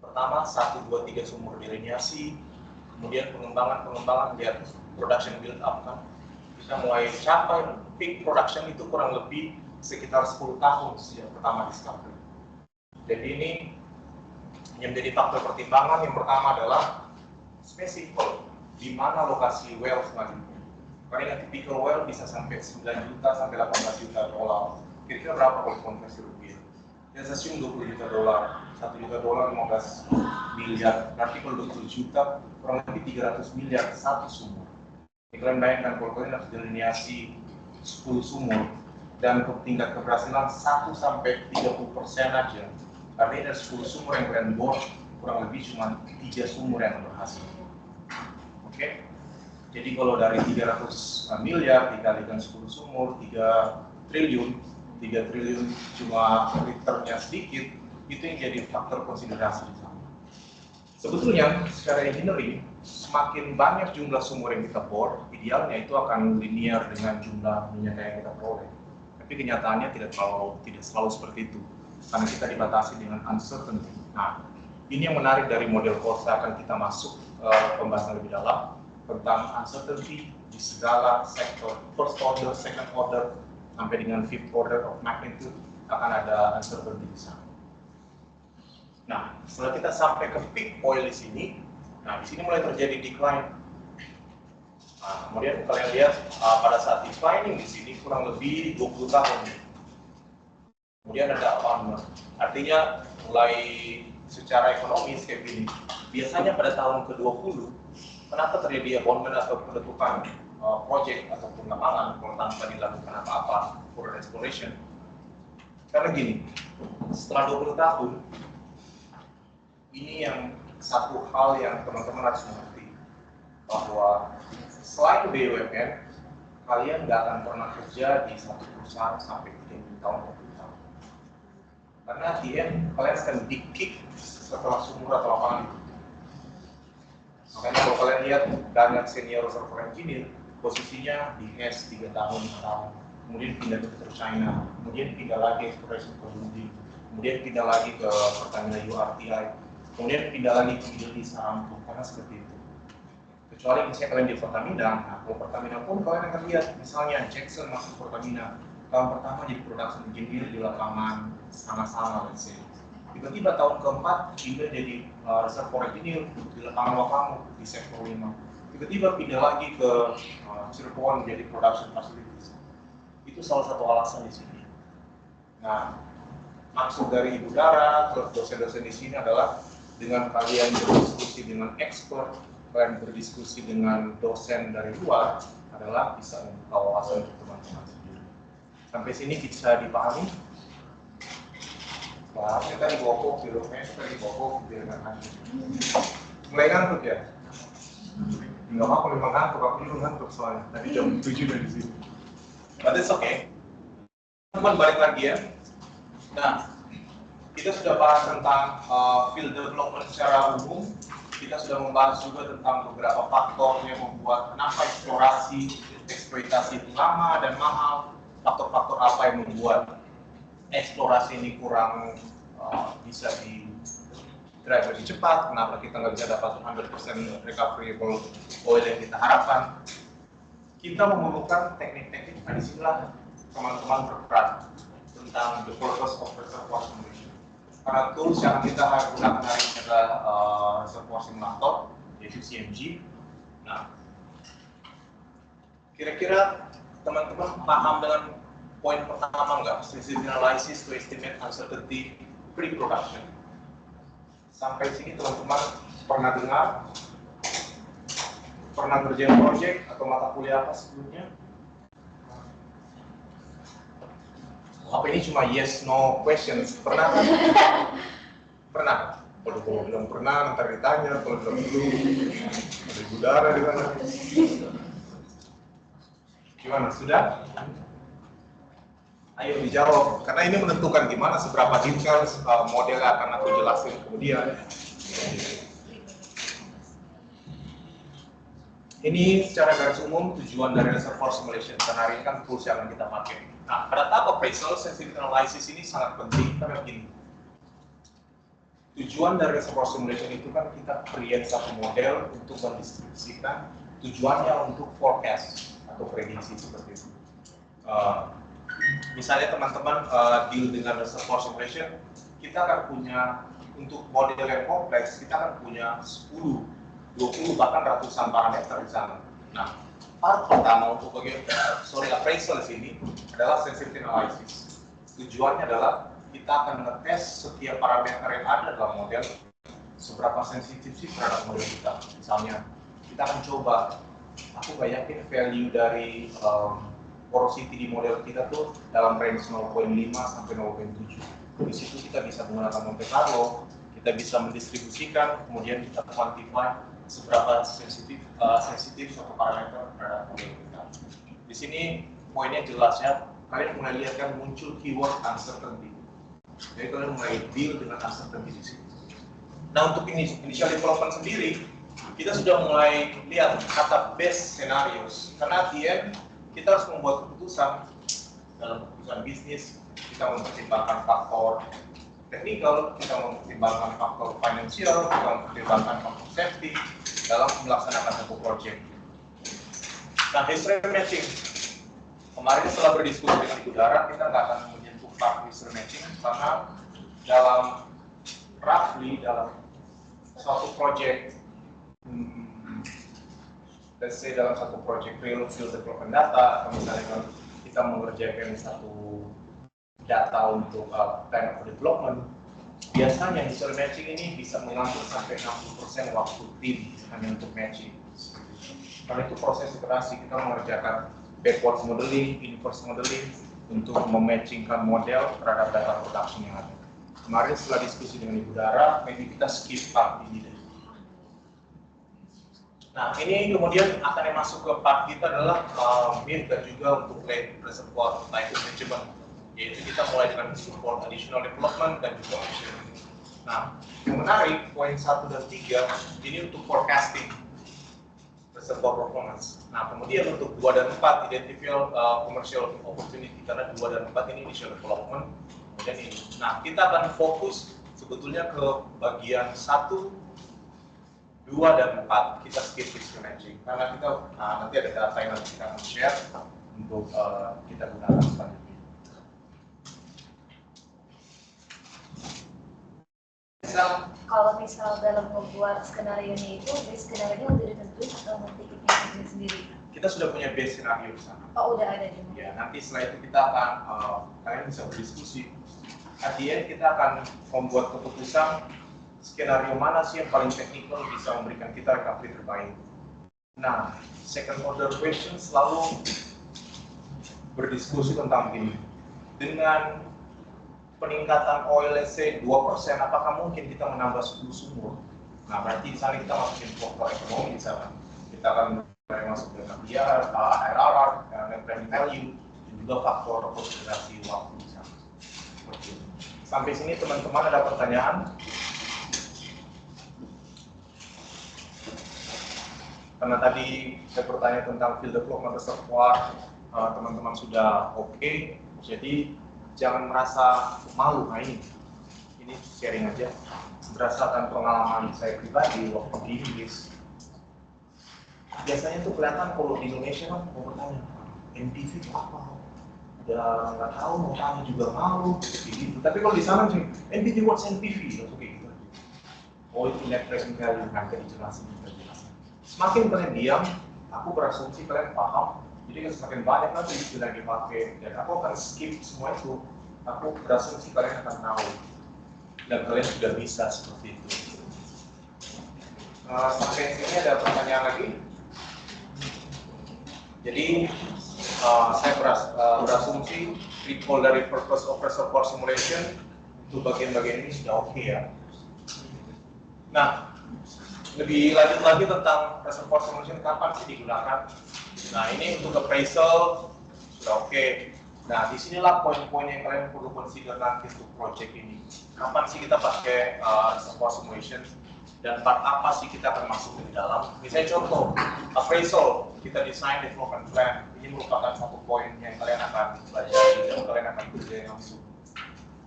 pertama 1, 2, 3 sumur delineasi, kemudian pengembangan lihat production build up kan. Kita mulai capai peak production itu kurang lebih sekitar 10 tahun sejak pertama discovery. Jadi ini yang menjadi faktor pertimbangan yang pertama adalah spesifik di mana lokasi well selanjutnya. Karena typical well bisa sampai 9 juta sampai 18 juta dolar. Kira-kira berapa kalau konversi rupiah? Dan assume 20 juta dolar, 1 juta dolar 15 miliar. Berarti kalau 20 juta kurang lebih 300 miliar satu sumur. Ini kalian bayangkan kalau kalian harus delineasi 10 sumur dan tingkat keberhasilan 1 sampai 30% aja. Karena dari 10 sumur yang kalian bor, kurang lebih cuma 3 sumur yang berhasil. Oke? Jadi kalau dari 300 miliar dikalikan 10 sumur, 3 triliun cuma returnnya sedikit, itu yang jadi faktor konsiderasi di sana. Sebetulnya secara engineering, semakin banyak jumlah sumur yang kita bor, idealnya itu akan linear dengan jumlah minyak yang kita peroleh. Tapi kenyataannya tidak selalu seperti itu, karena kita dibatasi dengan uncertainty. Nah, ini yang menarik dari model Corsa, akan kita masuk pembahasan lebih dalam tentang uncertainty di segala sektor, first order, second order, sampai dengan fifth order of magnitude akan ada uncertainty di sana. Nah, setelah kita sampai ke peak oil di sini, nah di sini mulai terjadi decline. Nah, kemudian kalian lihat pada saat declining di sini kurang lebih 20 tahun. Kemudian ada abandon. Artinya mulai secara ekonomis kayak gini. Biasanya pada tahun ke-20, kenapa terjadi abandon atau penutupan project ataupun lapangan kalau tanpa dilakukan apa-apa for exploration? Karena gini, setelah 20 tahun, ini yang satu hal yang teman-teman harus mengerti, bahwa selain BUMN, kalian nggak akan pernah kerja di satu perusahaan sampai 30 tahun, 40 tahun. Karena di end, kalian akan di-kick setelah sumur atau lapangan itu. Makanya kalau kalian lihat banyak senior reservoir engineer, posisinya di HES 3 tahun, 4 tahun, kemudian pindah ke China, kemudian pindah lagi exploration ke Burundi, kemudian pindah lagi ke Pertamina URTI, kemudian pindah lagi ke Middle East Aramco, karena seperti itu. Kecuali misalnya kalian di Pertamina, nah kalau Pertamina pun kalian akan lihat, misalnya Jackson masuk Pertamina, tahun pertama jadi production engineer di lapangan sama-sama, let's say. Tiba-tiba tahun keempat pindah jadi reservoir engineer di lapangan Wakamu di sektor 5. Tiba-tiba pindah lagi ke Cirebon menjadi production facilities. Itu salah satu alasan di sini. Nah, maksud dari Ibu Dara, terus dosen-dosen di sini adalah dengan kalian berdiskusi dengan expert, kalian berdiskusi dengan dosen dari luar, adalah bisa membuka wawasan untuk teman-teman sendiri. Sampai sini bisa dipahami? Wah, kita di bawah kok, kita di bawah kok, biar nggak ngantuk. Mulai ngantuk ya? Nggak apa-apa memang ngantuk, aku juga ngantuk soalnya. Tadi jam 7 dari sini. But it's okay. Teman balik lagi ya. Nah, kita sudah bahas tentang field development secara umum. Kita sudah membahas juga tentang beberapa faktor yang membuat kenapa eksplorasi, eksploitasi itu lama dan mahal. Faktor-faktor apa yang membuat eksplorasi ini kurang bisa drive lebih cepat, kenapa kita nggak bisa dapat 100% recoverable oil yang kita harapkan. Kita memerlukan teknik-teknik, nah disinilah teman-teman berperan tentang the purpose of reservoir simulation. Karena tools yang kita gunakan hari ini adalah reservoir simulator, yaitu CMG. Nah, kira-kira teman-teman paham dengan poin pertama nggak? Sensitivity analysis to estimate uncertainty pre-production. Sampai sini teman-teman pernah dengar? Pernah kerjain project atau mata kuliah apa sebelumnya? Apa ini cuma yes no questions? Pernah? Pernah? Kalau belum pernah, nanti ditanya. Kalau belum dulu, ada ibu darah di mana? Gimana? Sudah? Ayo dijawab, karena ini menentukan gimana seberapa detail model akan aku jelasin kemudian. Ini secara garis umum tujuan dari reservoir simulation, karena hari ini kan tools yang kita pakai. Nah, pada tahap appraisal, sensitivity analysis ini sangat penting karena begini. Tujuan dari reservoir simulation itu kan kita create satu model untuk mendistribusikan, tujuannya untuk forecast atau prediksi seperti itu. Misalnya teman-teman deal dengan reservoir simulation, kita akan punya untuk model yang kompleks, kita akan punya 10, 20 bahkan ratusan parameter di sana. Nah, part pertama untuk bagian appraisal di sini adalah sensitivity analysis. Tujuannya adalah kita akan ngetes setiap parameter yang ada dalam model seberapa sensitif sih terhadap model kita. Misalnya, kita akan coba, aku nggak yakin value dari porosity di model kita tuh dalam range 0,5 sampai 0,7. Di situ kita bisa menggunakan Monte Carlo, kita bisa mendistribusikan, kemudian kita quantify seberapa sensitif suatu parameter terhadap model kita. Di sini poinnya jelas ya, kalian mulai lihat kan muncul keyword uncertainty. Jadi kalian mulai deal dengan uncertainty di sini. Nah, untuk initial development sendiri, kita sudah mulai lihat kata best scenarios. Karena di end, kita harus membuat keputusan dalam keputusan bisnis. Kita mempertimbangkan faktor teknikal, kita mempertimbangkan faktor finansial, kita mempertimbangkan faktor safety dalam melaksanakan satu proyek. Nah, history matching. Kemarin setelah berdiskusi dengan Ibu Dara, kita nggak akan menyentuh part history matching karena dalam suatu proyek, let's say dalam satu proyek real field development data, atau misalnya kalau kita mengerjakan satu data untuk plan of development, biasanya history matching ini bisa mengambil sampai 60% waktu tim hanya untuk matching. Karena itu proses iterasi, kita mengerjakan backward modeling, inverse modeling untuk mematchingkan model terhadap data production yang ada. Kemarin setelah diskusi dengan Ibu Dara, maybe kita skip part ini deh. Nah, ini kemudian akan yang masuk ke part kita adalah MIR dan juga untuk land reservoir life management, yaitu kita mulai dengan support additional development dan juga option. Nah, yang menarik poin 1 dan 3 ini untuk forecasting reservoir performance. Nah, kemudian untuk 2 dan 4 identify commercial opportunity, karena 2 dan 4 ini initial development. Kemudian ini. Nah, kita akan fokus sebetulnya ke bagian 1, 2 dan 4. Kita skip history matching karena kita nanti ada data yang nanti kita akan share untuk kita gunakan selanjutnya. Kalau misal dalam membuat skenario-nya itu, base skenario udah ditentuin atau nanti kita bikin sendiri? Kita sudah punya base scenario di sana. Oh, udah ada di mana? Ya, nanti setelah itu kita akan kalian bisa berdiskusi. At the end kita akan membuat keputusan skenario mana sih yang paling teknikal bisa memberikan kita recovery terbaik. Nah, second order question selalu berdiskusi tentang begini. Dengan peningkatan oil, let's say 2%, apakah mungkin kita menambah 10 sumur? Nah, berarti di sana kita masukin faktor ekonomi di sana. Kita akan mulai masuk dengan IRR, net present value, dan juga faktor konsiderasi waktu di sana. Sampai sini teman-teman ada pertanyaan? Karena tadi saya bertanya tentang field development reservoir, teman-teman sudah oke, jadi jangan merasa malu. Nah, ini sharing aja berdasarkan pengalaman saya pribadi waktu di Inggris. Biasanya tuh kelihatan kalau di Indonesia kan mau bertanya NPV itu apa, udah nggak tahu, mau tanya juga malu gitu. Tapi kalau di sana sih NPV, what's NPV? Oke gitu. Oh, itu net present value, nanti dijelasin. Semakin kalian diam, aku berasumsi kalian paham. Jadi kan semakin banyak nanti istilah yang dipakai, dan aku akan skip semua itu. Aku berasumsi kalian akan tahu, dan kalian sudah bisa seperti itu. Sampai sini ada pertanyaan lagi. Jadi saya berasumsi recall dari purpose of reservoir simulation untuk bagian-bagian ini sudah oke ya. Nah, lebih lanjut lagi tentang reservoir solution kapan sih digunakan. Nah, ini untuk appraisal sudah oke. Nah, disinilah poin-poin yang kalian perlu consider nanti untuk project ini. Kapan sih kita pakai reservoir simulation dan part apa sih kita akan masuk di dalam. Misalnya contoh, appraisal, kita desain development plan. Ini merupakan satu poin yang kalian akan pelajari dan kalian akan kerjain langsung.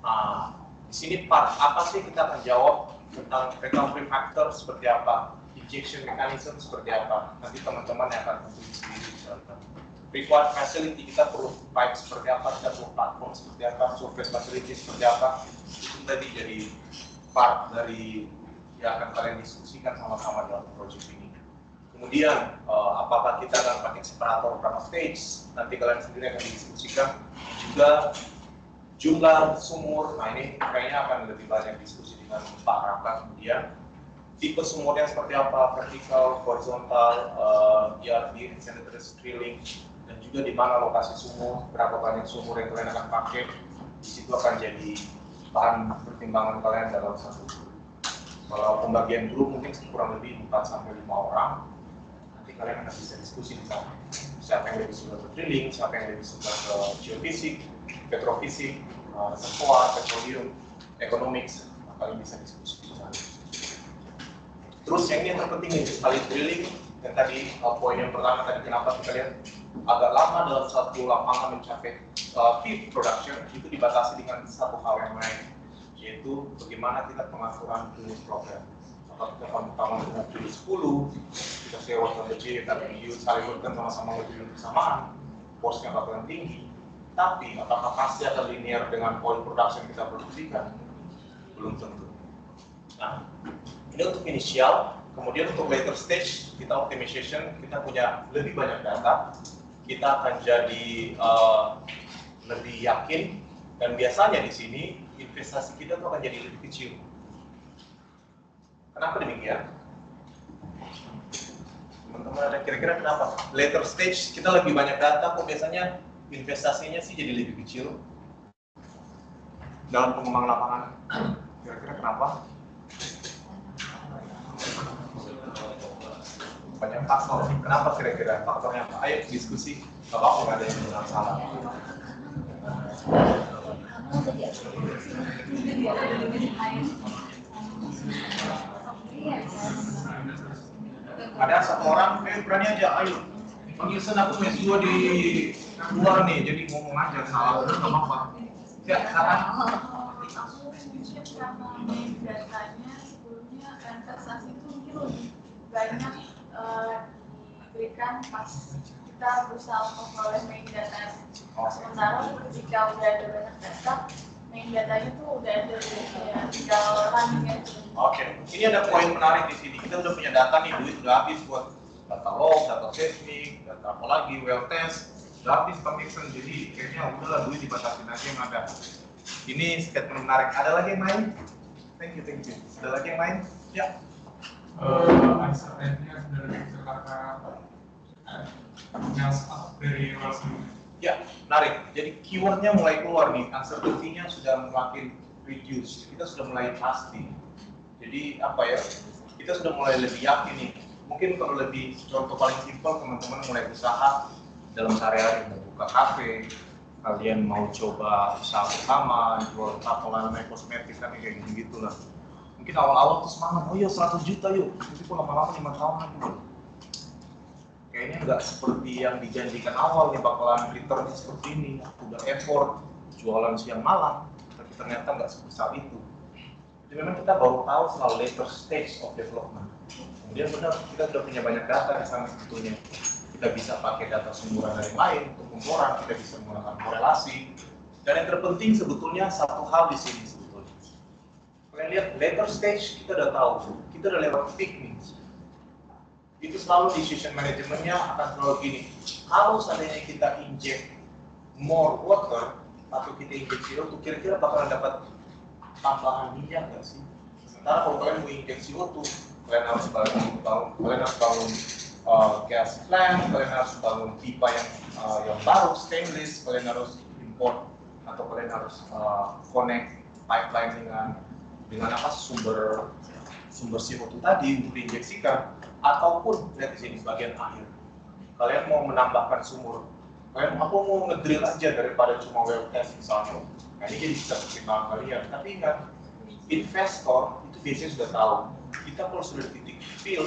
Nah, di sini part apa sih kita akan jawab tentang recovery factor seperti apa, injection mechanism seperti apa. Nanti teman-teman yang akan membuat sendiri misalkan. Required facility kita perlu pipe seperti apa, kita perlu platform seperti apa, surface facility seperti apa. Itu tadi jadi part dari yang akan kalian diskusikan sama-sama dalam project ini. Kemudian apakah kita akan pakai separator berapa stage, nanti kalian sendiri akan didiskusikan. Juga jumlah sumur, nah ini kayaknya akan lebih banyak diskusi dengan Pak Raka. Kemudian tipe sumurnya seperti apa, vertikal, horizontal, ERD, sanitary drilling, dan juga di mana lokasi sumur, berapa banyak sumur yang kalian akan pakai. Di situ akan jadi bahan pertimbangan kalian dalam satu grup. Kalau pembagian grup mungkin kurang lebih 4-5 orang, nanti kalian akan bisa diskusi di sana. Siapa yang lebih suka ke drilling, siapa yang lebih suka ke geofisik, petrofisik, reservoir, petroleum, economics, kalian bisa diskusi di sana. Terus yang ini yang terpenting nih, sekali drilling, yang tadi poin yang pertama tadi kenapa kita lihat agak lama dalam satu lapangan mencapai peak production, itu dibatasi dengan satu hal yang lain, yaitu bagaimana kita pengaturan drilling program. Atau kita bangun dengan drilling 10, kita sewa sama J, tapi saling berkan sama-sama drilling bersamaan, force-nya bakalan tinggi. Tapi apakah pasti akan linear dengan poin production kita produksikan? Belum tentu. Nah, ini untuk inisial. Kemudian untuk later stage, kita optimization, kita punya lebih banyak data, kita akan jadi lebih yakin, dan biasanya di sini investasi kita tuh akan jadi lebih kecil. Kenapa demikian? Teman-teman ada kira-kira kenapa? Later stage kita lebih banyak data, kok biasanya investasinya sih jadi lebih kecil dalam pengembangan lapangan. Kira-kira kenapa? Banyak faktor. Kenapa kira-kira faktornya apa? Ayo diskusi. Bapak nggak ada yang benar salah. Ada satu orang, berani aja, ayo. Panggil aku S2 di luar nih, jadi ngomong aja salah, udah nggak apa-apa. Ya, silakan. Karena main datanya sebelumnya investasi itu mungkin lebih banyak diberikan pas kita berusaha untuk memperoleh main data. Sementara ketika udah ada banyak data, main datanya tuh udah ada ya, tinggal running aja. Oke, ini ada poin menarik di sini. Kita udah punya data nih, duit udah habis buat data log, data seismik, data apa lagi, well test, udah habis pemeriksaan. Jadi kayaknya udahlah duit dibatasin aja yang ada. Ini statement menarik. Ada lagi yang lain? Thank you. Ada lagi yang lain? Ya. Uncertainty-nya sudah lebih kecil karena yang dari luar sini. Ya, menarik. Jadi keywordnya mulai keluar nih. Uncertainty-nya sudah makin reduce. Kita sudah mulai pasti. Jadi apa ya? Kita sudah mulai lebih yakin nih. Mungkin kalau lebih contoh paling simpel, teman-teman mulai usaha dalam sehari-hari, mau buka kafe, kalian mau coba usaha bersama, jual tapolan kosmetik kan kayak gitu lah. Mungkin awal-awal tuh semangat, oh iya 100 juta yuk, tapi kok lama-lama 5 tahun lagi bro. Kayaknya nggak seperti yang dijanjikan awal nih bakalan return seperti ini, udah effort, jualan siang malam, tapi ternyata nggak sebesar itu. Jadi memang kita baru tahu soal later stage of development. Kemudian benar, kita sudah punya banyak data di sana sebetulnya. Kita bisa pakai data sumber dari lain untuk pengukuran, kita bisa menggunakan korelasi. Dan yang terpenting sebetulnya satu hal di sini sebetulnya. Kalian lihat later stage kita udah tahu, kita udah lewat peak nih. Itu selalu decision manajemennya akan selalu gini. Kalau seandainya kita inject more water atau kita inject CO2, kira-kira bakalan dapat tambahan minyak nggak sih? Sementara kalau kalian mau inject CO2, kalian harus bangun gas plant, kalian harus bangun pipa yang baru stainless, kalian harus import atau kalian harus connect pipeline dengan dengan apa sumber CO2 tadi untuk diinjeksikan, ataupun lihat di sini bagian akhir. Kalian mau menambahkan sumur, kalian aku mau ngedrill aja daripada cuma well test misalnya. Nah, ini jadi bisa pertimbangan kalian. Tapi ingat, investor itu biasanya sudah tahu. Kita kalau sudah di titik fill,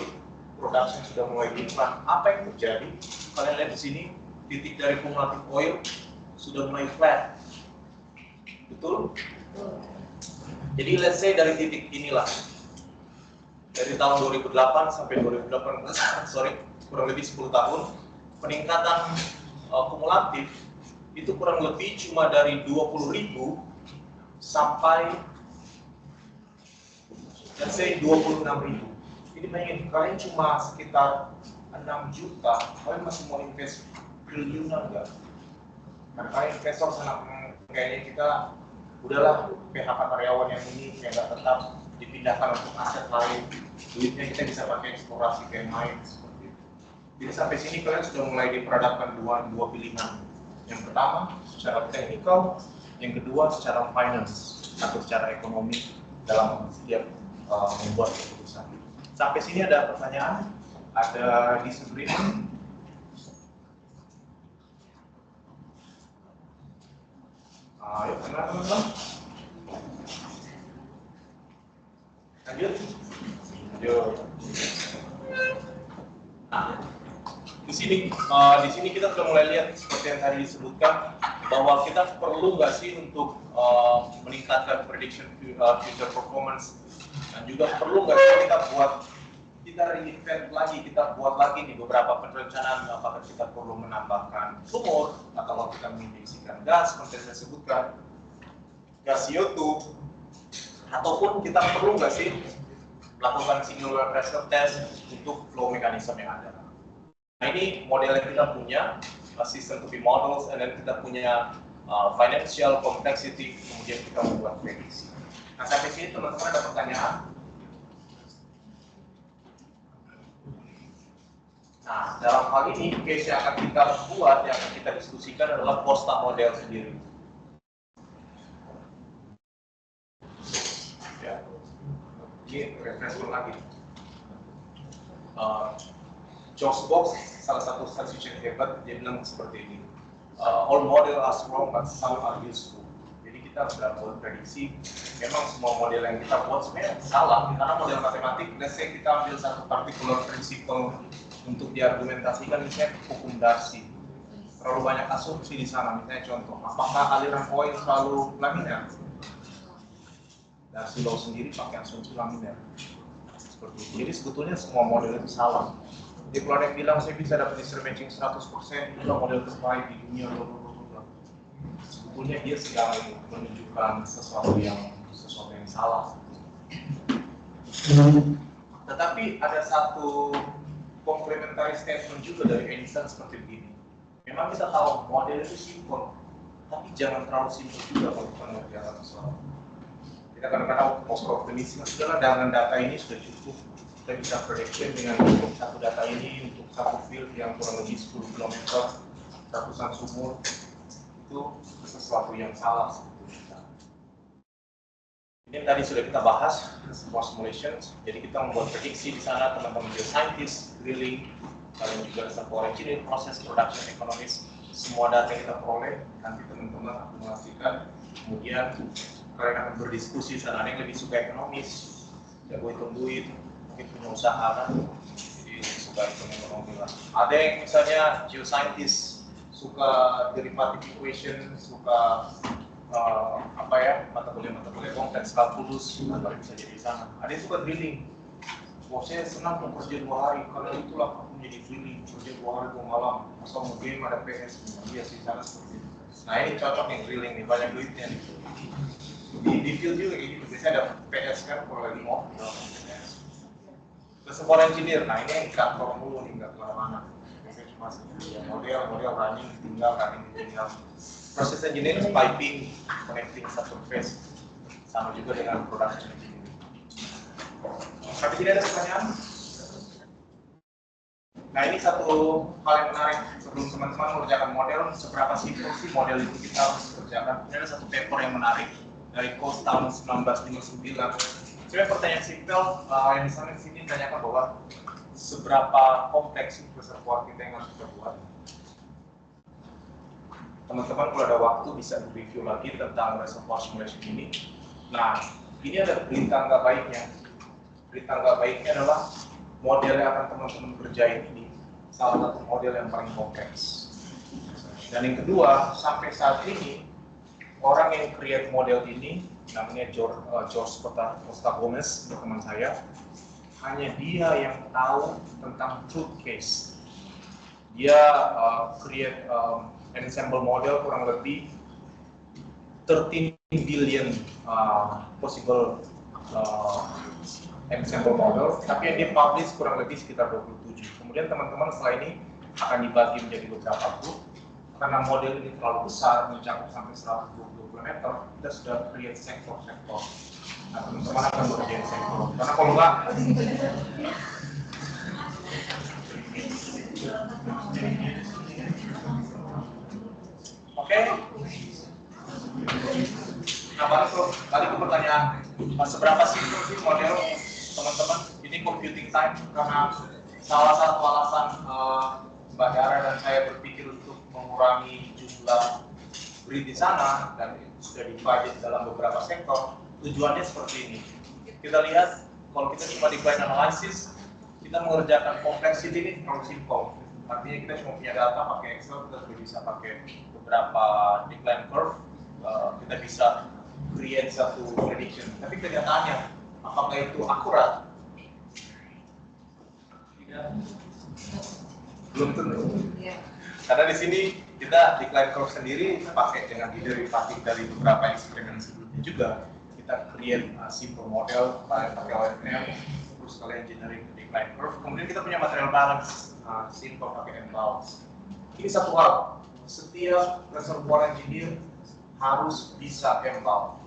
production sudah mulai iklan, apa yang terjadi? Kalian lihat di sini, titik dari kumulatif oil sudah mulai flat. Betul? Jadi let's say dari titik inilah, dari tahun 2008 sampai 2018, kurang lebih 10 tahun, peningkatan kumulatif itu kurang lebih cuma dari 20.000 sampai let's say 26.000. Jadi bayangin, kalian cuma sekitar 6 juta, kalian masih mau invest triliunan enggak? Karena kalian investor sana, kayaknya kita udahlah PHK karyawan yang ini yang nggak tetap dipindahkan untuk aset lain, duitnya kita bisa pakai eksplorasi kayak main seperti itu. Jadi sampai sini kalian sudah mulai diperhadapkan dua pilihan. Yang pertama secara teknikal, yang kedua secara finance atau secara ekonomi dalam setiap membuat keputusan. Sampai sini ada pertanyaan, ada disagreement? Ayo, teman-teman. Lanjut. Nah, di sini kita sudah mulai lihat seperti yang tadi disebutkan bahwa kita perlu nggak sih untuk meningkatkan prediction future performance, dan juga perlu nggak sih kita reinvent lagi, kita buat lagi nih beberapa perencanaan, apakah kita perlu menambahkan sumur atau kita menginjeksikan gas seperti yang saya sebutkan, gas CO2, ataupun kita perlu nggak sih melakukan singular pressure test untuk flow mekanisme yang ada. Nah, ini model yang kita punya, system to be models, and then kita punya financial complexity, kemudian kita membuat prediksi. Nah, sampai sini teman-teman ada pertanyaan? Nah, dalam hal ini, case yang akan kita buat, yang akan kita diskusikan adalah Costa model sendiri. Ya, ini referensi lagi. George Box, salah satu statistician hebat, dia bilang seperti ini. All model are wrong, but some are useful. Jadi kita sudah buat prediksi, memang semua model yang kita buat sebenarnya salah, karena model matematik, let's say kita ambil satu particular principle untuk diargumentasikan, misalnya hukum Darcy. Terlalu banyak asumsi di sana, misalnya contoh, apakah aliran oil selalu laminar? Darcy Law sendiri pakai asumsi laminar. Seperti itu. Jadi sebetulnya semua model itu salah. Jadi kalau ada yang bilang saya bisa dapat Mr. Matching 100%, itu model terbaik di dunia, sebetulnya dia sedang menunjukkan sesuatu yang salah. Tetapi ada satu complementary statement juga dari Einstein seperti begini. Memang kita tahu model itu simpel, tapi jangan terlalu simpel juga kalau kita mengerjakan sesuatu. Kita kadang-kadang over-optimisme, sudahlah dengan data ini sudah cukup. Kita bisa prediction dengan satu data ini untuk satu field yang kurang lebih 10 km, ratusan sumur, itu sesuatu yang salah sebetulnya. Ini tadi sudah kita bahas, semua simulations. Jadi kita membuat prediksi di sana, teman-teman geoscientist, drilling, kalian juga reservoir engineering, proses production economist, semua data yang kita peroleh, nanti teman-teman akumulasikan, kemudian kalian akan berdiskusi sana. Ada yang lebih suka ekonomis, jago hitung duit, mungkin punya usaha kan, jadi suka hitung ekonomi lah. Ada yang misalnya geoscientist, suka derivative equation, suka mata kuliah kompleks kalkulus, atau bisa jadi di sana. Ada yang suka drilling. Oh, saya senang mau kerja 2 hari, karena itulah aku menjadi drilling, kerja 2 hari 2 malam, asal mau game ada PS, iya sih sana seperti itu. Nah ini cocok nih drilling nih, banyak duitnya nih. Di field juga kayak gitu, biasanya ada PS kan kalau lagi mau PS. Reservoir engineer, nah ini yang di kantor mulu nih, nggak kemana-mana. Biasanya cuma model running, tinggal. Proses engineering, piping, connecting satu phase, sama juga dengan production engineering. Tapi tidak ada pertanyaan? Nah ini satu hal yang menarik, sebelum teman-teman mengerjakan model, seberapa simpel sih model itu kita harus kerjakan. Ini ada satu paper yang menarik dari COS tahun 1959. Sebenarnya pertanyaan simpel yang misalnya di sini tanyakan bahwa seberapa kompleks reservoir kita yang harus kita buat. Teman-teman kalau ada waktu bisa review lagi tentang reservoir simulation ini. Nah, ini ada berita nggak baiknya. Berita nggak baiknya adalah model yang akan teman-teman kerjain ini salah satu model yang paling kompleks. Dan yang kedua, sampai saat ini orang yang create model ini namanya George Costa Gomez, teman saya. Hanya dia yang tahu tentang truth case. Dia create an ensemble model kurang lebih 13 billion possible ensemble model, tapi yang dia publish kurang lebih sekitar 27. Kemudian teman-teman setelah ini akan dibagi menjadi beberapa grup. Karena model ini terlalu besar, mencakup sampai 120 km, kita sudah create sektor-sektor. Nah, teman-teman akan bekerja sektor. Karena kalau enggak, oke. Nah, balik ke pertanyaan, seberapa simpel sih model, teman-teman? Ini computing time, karena salah satu alasan Mbak Dara dan saya berpikir untuk mengurangi jumlah grid di sana, dan sudah divided dalam beberapa sektor. Tujuannya seperti ini. Kita lihat, kalau kita cuma decline analysis, kita mengerjakan complexity ini terlalu simple. Artinya kita cuma punya data pakai Excel, kita sudah bisa pakai beberapa decline curve, kita bisa create satu prediction. Tapi kenyataannya, apakah itu akurat? Belum tentu. Karena di sini kita decline curve sendiri pakai dengan derivatif dari beberapa eksperimen sebelumnya juga. Kita create simple model pakai OFM, terus kalian generate decline curve. Kemudian kita punya material balance, simple pakai M-balance. Ini satu hal, setiap reservoir engineer harus bisa M-balance.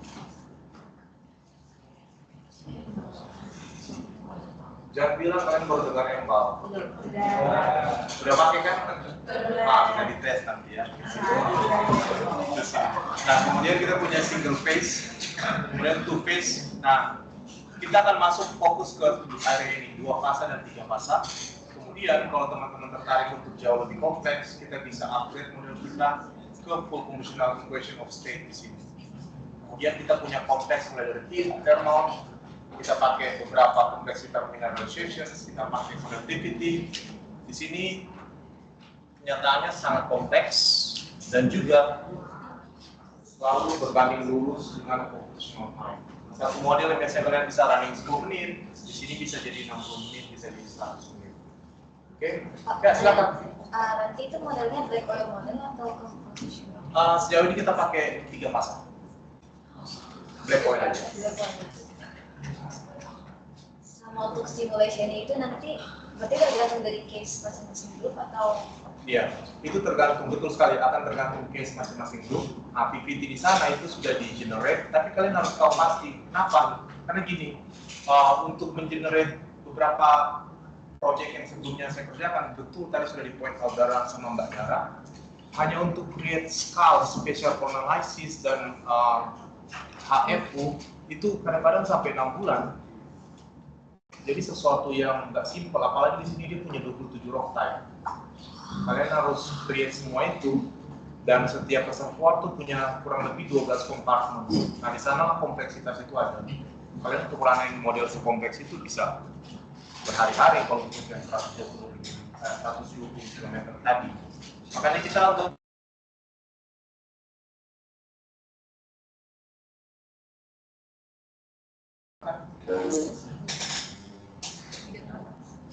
Jangan bilang kalian baru dengar M-balance. Sudah pakai kan? Bisa dites nanti ya. Nah, kemudian kita punya single phase, kemudian two phase. Nah, kita akan masuk fokus ke area ini, 2 fase dan 3 fase. Kemudian kalau teman-teman tertarik untuk jauh lebih kompleks, kita bisa upgrade model kita ke full functional equation of state di sini. Kemudian kita punya kompleks mulai dari heat, thermal, kita pakai beberapa kompleksitas mineralizations, kita pakai conductivity. Di sini kenyataannya sangat kompleks dan juga selalu berbanding lurus dengan computational time. Satu model yang biasanya kalian bisa running 10 menit, di sini bisa jadi 60 menit, bisa jadi 100 menit. Oke, ya silakan. Nanti itu modelnya black oil model atau computational? Sejauh ini kita pakai 3 pasang. Black oil aja. Sama untuk simulationnya itu nanti berarti tergantung dari case masing-masing grup atau? Iya, itu tergantung, betul sekali, akan tergantung case masing-masing grup. Nah, PPT di sana itu sudah di-generate, tapi kalian harus tahu pasti. Kenapa? Karena gini, untuk men-generate beberapa project yang sebelumnya saya kerjakan, betul tadi sudah di-point out sama Mbak Dara, hanya untuk create scale, spatial analysis, dan HFO, itu kadang-kadang sampai 6 bulan. Jadi sesuatu yang nggak simpel, apalagi di sini dia punya 27 rock type. Kalian harus create semua itu, dan setiap reservoir tuh punya kurang lebih 12 kompartmen. Nah, di sana kompleksitas itu ada. Kalian untuk running model sekompleks itu bisa berhari-hari kalau untuk yang 120 km tadi. Makanya kita untuk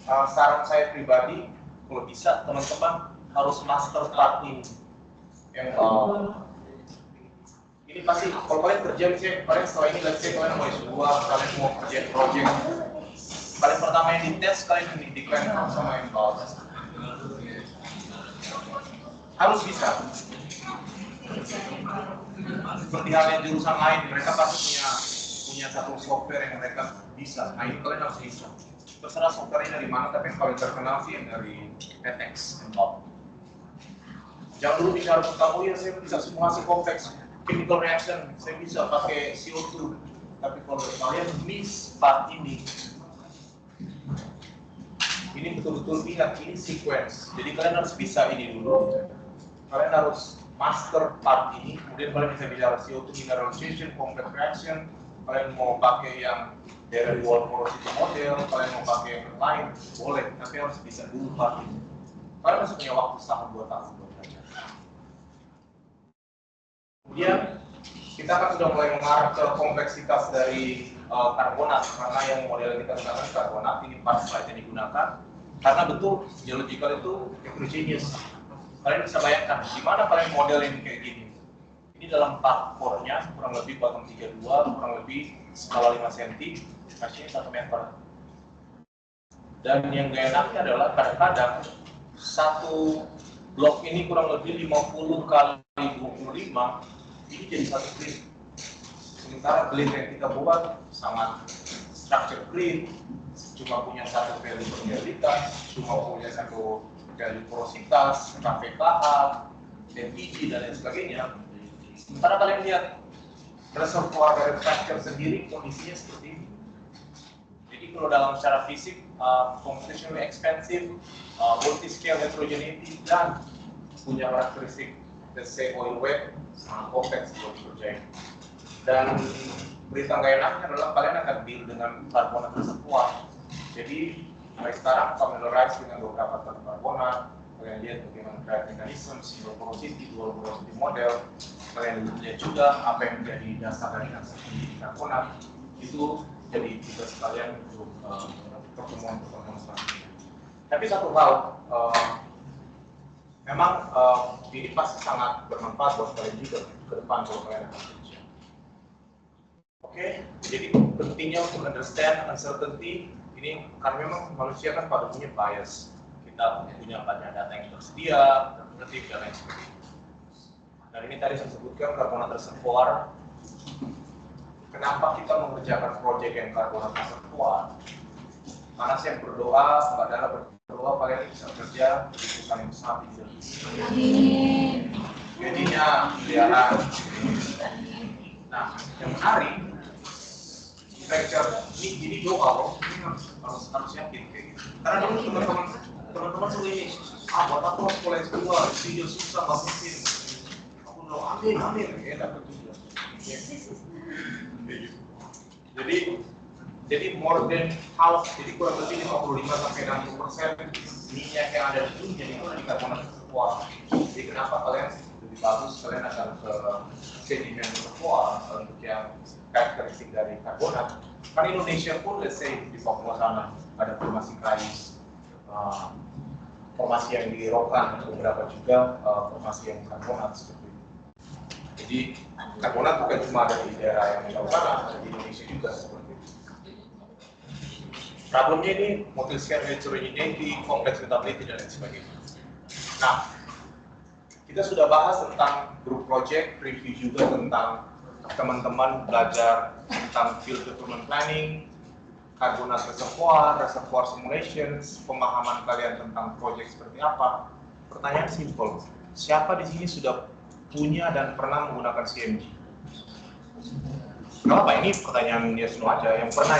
saran saya pribadi, kalau bisa teman-teman harus master part ini. Yang ini pasti kalau kalian kerja misalnya kalian setelah ini let's say kalian mau S2, kalian mau kerja project, kalian pertama yang dites kalian ini decline sama yang bawah. Harus bisa. Seperti halnya jurusan lain, mereka pasti punya satu software yang mereka bisa. Nah, ini kalian harus bisa. Terserah software-nya dari mana, tapi yang paling terkenal sih yang dari PTX. Jangan dulu bicara tentang, oh ya saya bisa simulasi kompleks. chemical reaction, saya bisa pakai CO2, tapi kalau kalian miss part ini betul-betul ingat, ini sequence. Jadi kalian harus bisa ini dulu, kalian harus master part ini, kemudian kalian bisa bicara CO2 mineralization, complex reaction, kalian mau pakai yang dari wall porosity model, kalian mau pakai yang lain, boleh, tapi harus bisa dulu part ini. Kalian masih punya waktu 1-2 tahun buat belajar. Kemudian kita kan sudah mulai mengarah ke kompleksitas dari karbonat, karena yang model kita gunakan karbonat, ini part slide yang digunakan. Karena betul geological itu heterogeneous. Kalian bisa bayangkan gimana kalian model ini kayak gini. Ini dalam part core-nya kurang lebih bottom 32, kurang lebih skala 5 cm, kasihnya 1 meter. Dan yang gak enaknya adalah kadang-kadang satu blok ini kurang lebih 50 kali 25, ini jadi satu grid. Sementara grid yang kita buat sangat structure grid, cuma punya satu value permeabilitas, cuma punya satu value porositas, KPKH, NPG, dan lain sebagainya. Sementara kalian lihat reservoir dari structure sendiri kondisinya seperti ini. Jadi kalau dalam secara fisik, computationally expensive, multi-scale heterogeneity, dan punya karakteristik, let's say oil wet, sangat kompleks buat dikerjain. Dan berita nggak enaknya adalah kalian akan build dengan karbonat reservoir. Jadi mulai sekarang familiarize dengan beberapa term karbonat, kalian lihat bagaimana drive mechanism, single porosity, dual porosity model, kalian lihat juga apa yang menjadi dasar dari aktivitas karbonat, itu jadi tugas kalian untuk pertemuan-pertemuan selanjutnya. Tapi satu hal, memang ini pasti sangat bermanfaat buat kalian juga ke depan kalau kalian akan kerja. Oke, jadi pentingnya untuk understand uncertainty ini karena memang manusia kan pada punya bias. Kita punya banyak data yang tersedia, alternatif dan lain sebagainya. Dan ini tadi saya sebutkan karbonat reservoir. Kenapa kita mengerjakan proyek yang karbonat reservoir? Karena saya berdoa, Mbak Dara berdoa kalian bisa kerja di perusahaan yang besar di Indonesia. Jadinya miliaran. Nah, yang menarik, lecture ini doa loh, ini harus yakin kayak gitu. Karena dulu teman-teman sudah ini, buat aku harus mulai kedua, video susah nggak mungkin. Aku bilang amin, ya dapat juga. Jadi more than half, jadi kurang lebih 55-60% minyak yang ada di dunia itu di karbonat reservoir. Jadi kenapa kalian lebih bagus kalian akan ke sedimen reservoir untuk yang karakteristik dari karbonat. Kan Indonesia pun, let's say di Papua sana ada formasi kais, formasi yang di rokan, beberapa juga formasi yang karbonat seperti itu. Jadi karbonat bukan cuma ada di daerah yang di sana, ada di Indonesia juga seperti itu. Problemnya ini multi-scale heterogeneity, complex mutability dan lain sebagainya. Nah, kita sudah bahas tentang group project, review juga tentang teman-teman belajar tentang field development planning, karbonat reservoir, reservoir simulations, pemahaman kalian tentang project seperti apa. Pertanyaan simple, siapa di sini sudah punya dan pernah menggunakan CMG? Gak apa, ini pertanyaan dia semua aja, yang pernah.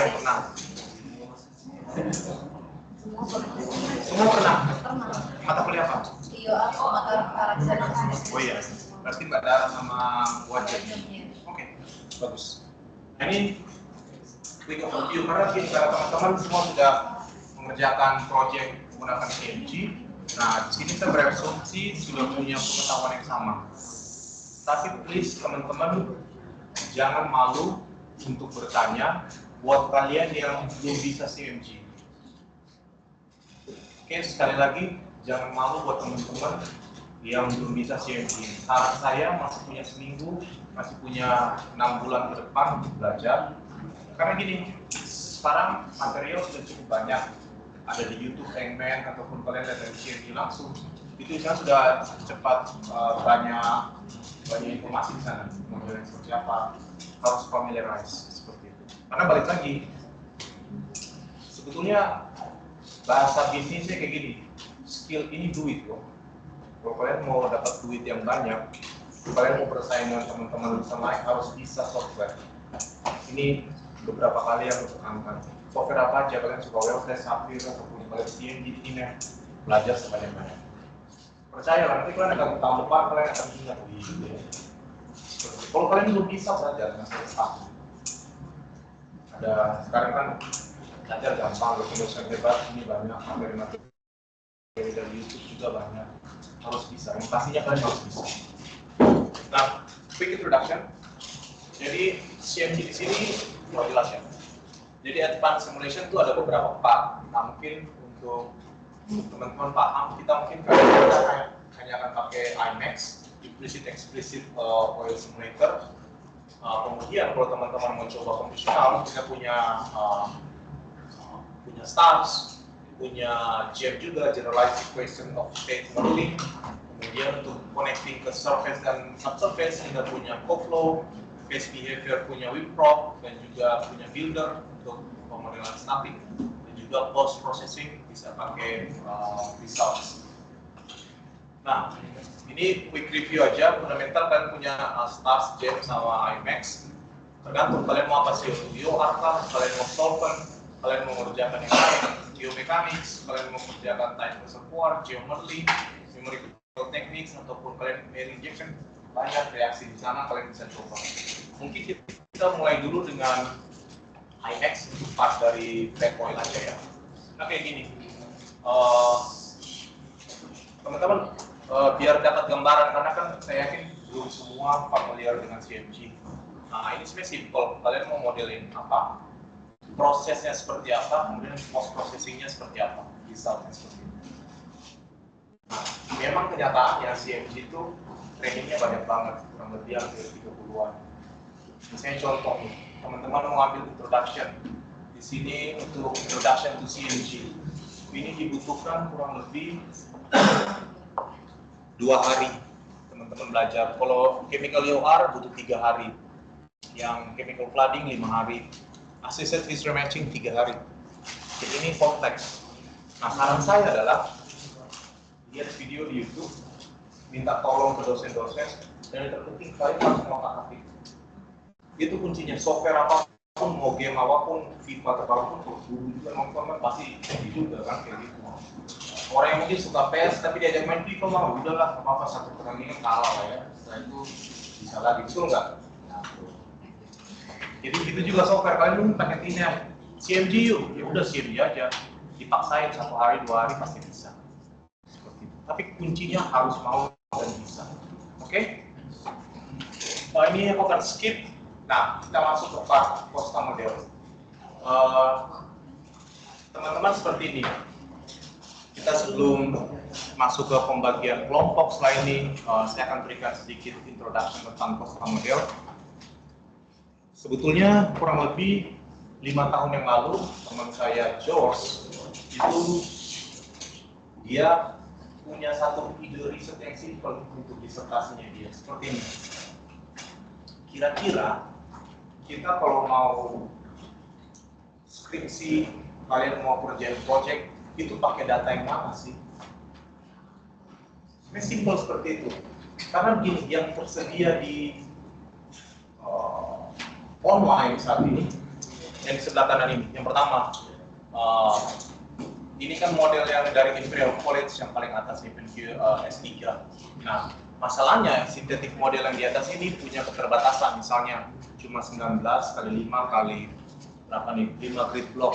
Semua pernah? Mata kuliah apa? Iya, aku mata karakter. Oh iya, berarti Mbak Dara sama Wajah. Oke, bagus. Nah, ini quick overview karena gini, karena teman-teman semua sudah mengerjakan proyek menggunakan CMG. Nah, di sini saya berasumsi sudah punya pengetahuan yang sama. Tapi please teman-teman jangan malu untuk bertanya buat kalian yang belum bisa CMG. Oke, sekali lagi jangan malu buat teman-teman yang belum bisa CMG. Saran saya masih punya seminggu, masih punya 6 bulan ke depan untuk belajar. Karena gini, sekarang material sudah cukup banyak, ada di YouTube Hangman ataupun kalian lihat dari CMG langsung. Itu saya sudah cepat banyak informasi di sana, mengenai seperti apa, harus familiarize seperti itu. Karena balik lagi, sebetulnya bahasa bisnisnya kayak gini, skill ini duit loh. Kalau kalian mau dapat duit yang banyak, kalian mau bersaing dengan teman-teman sama lain harus bisa software. Ini beberapa kali yang tekankan. Software apa aja, kalian suka Welltest, Sapphire, ataupun kalian CMG ini belajar sebanyak-banyak. Percaya nanti kalian akan tahun depan kalian akan ingat di kalau kalian belum bisa belajar dengan staff. Ada sekarang kan belajar gampang, dosen hebat ini banyak, materi dari YouTube juga banyak, harus bisa. Yang pastinya kalian harus bisa. Nah, quick introduction. Jadi CMG di sini mau jelas ya. Jadi advanced simulation itu ada beberapa part. Nah, mungkin untuk teman-teman paham, kita mungkin hanya akan pakai IMAX, explicit oil simulator. Kemudian kalau teman-teman mau coba konvensional, kita punya STARS, punya GEM juga, Generalized Equation of State Modeling. Kemudian untuk connecting ke surface dan subsurface, kita punya CoFlow, Case Behavior punya WinProp, dan juga punya Builder untuk pemodelan statik, dan juga post processing bisa pakai results. Nah, ini quick review aja, fundamental kalian punya STARS, GEM, sama IMAX. Tergantung kalian mau apa sih, UOR kah, kalian mau solvent, kalian mau mengerjakan yang lain, geomechanics, kalian mau mengerjakan time reservoir, geomodeling, numerical techniques, ataupun kalian air injection, banyak reaksi di sana kalian bisa coba. Mungkin kita mulai dulu dengan IMAX, part dari black oil aja ya. Nah kayak gini, teman-teman biar dapat gambaran, karena kan saya yakin belum semua familiar dengan CMG. Nah ini sebenarnya simple, kalian mau modelin apa, prosesnya seperti apa, kemudian post processingnya seperti apa, resultnya seperti itu. Nah, memang kenyataannya CMG itu trainingnya banyak banget, kurang lebih hampir 30-an. Misalnya contoh nih, teman-teman mau ambil introduction. Di sini untuk introduction to CMG, ini dibutuhkan kurang lebih 2 hari teman-teman belajar. Kalau chemical EOR butuh 3 hari, yang chemical flooding 5 hari, assisted history matching 3 hari. Jadi ini kompleks. Nah saran saya adalah lihat video di YouTube, minta tolong ke dosen-dosen, dan yang terpenting kalian harus mengotak-atik. Itu kuncinya, software apapun, mau game apapun, FIFA apapun, kalau guru juga nonton pasti jadi juga kan kayak gitu. Orang yang mungkin suka PES tapi diajak main FIFA mah udahlah, apa-apa satu pertandingan kalah lah ya. Setelah itu bisa lagi, betul nggak? Jadi itu juga software, kalian dulu paketinnya CMG yuk, ya udah CMG aja, dipaksain 1 hari 2 hari pasti bisa. Seperti itu. Tapi kuncinya harus mau dan bisa. Oke? Ini aku akan skip. Nah, kita masuk ke part Costa model. Teman-teman seperti ini. Kita sebelum masuk ke pembagian kelompok setelah ini, saya akan berikan sedikit introduction tentang Costa model. Sebetulnya kurang lebih 5 tahun yang lalu, teman saya George itu dia punya satu ide riset yang simpel untuk disertasinya dia seperti ini. Kira-kira kita kalau mau skripsi, kalian mau kerjain project, itu pakai data yang mana sih? Ini simpel seperti itu. Karena gini, yang tersedia di online saat ini, yang di sebelah kanan ini, yang pertama, ini kan model yang dari Imperial College yang paling atas nih, S3. Nah, masalahnya sintetik model yang di atas ini punya keterbatasan, misalnya cuma 19 kali 5 kali berapa nih, 5 grid block.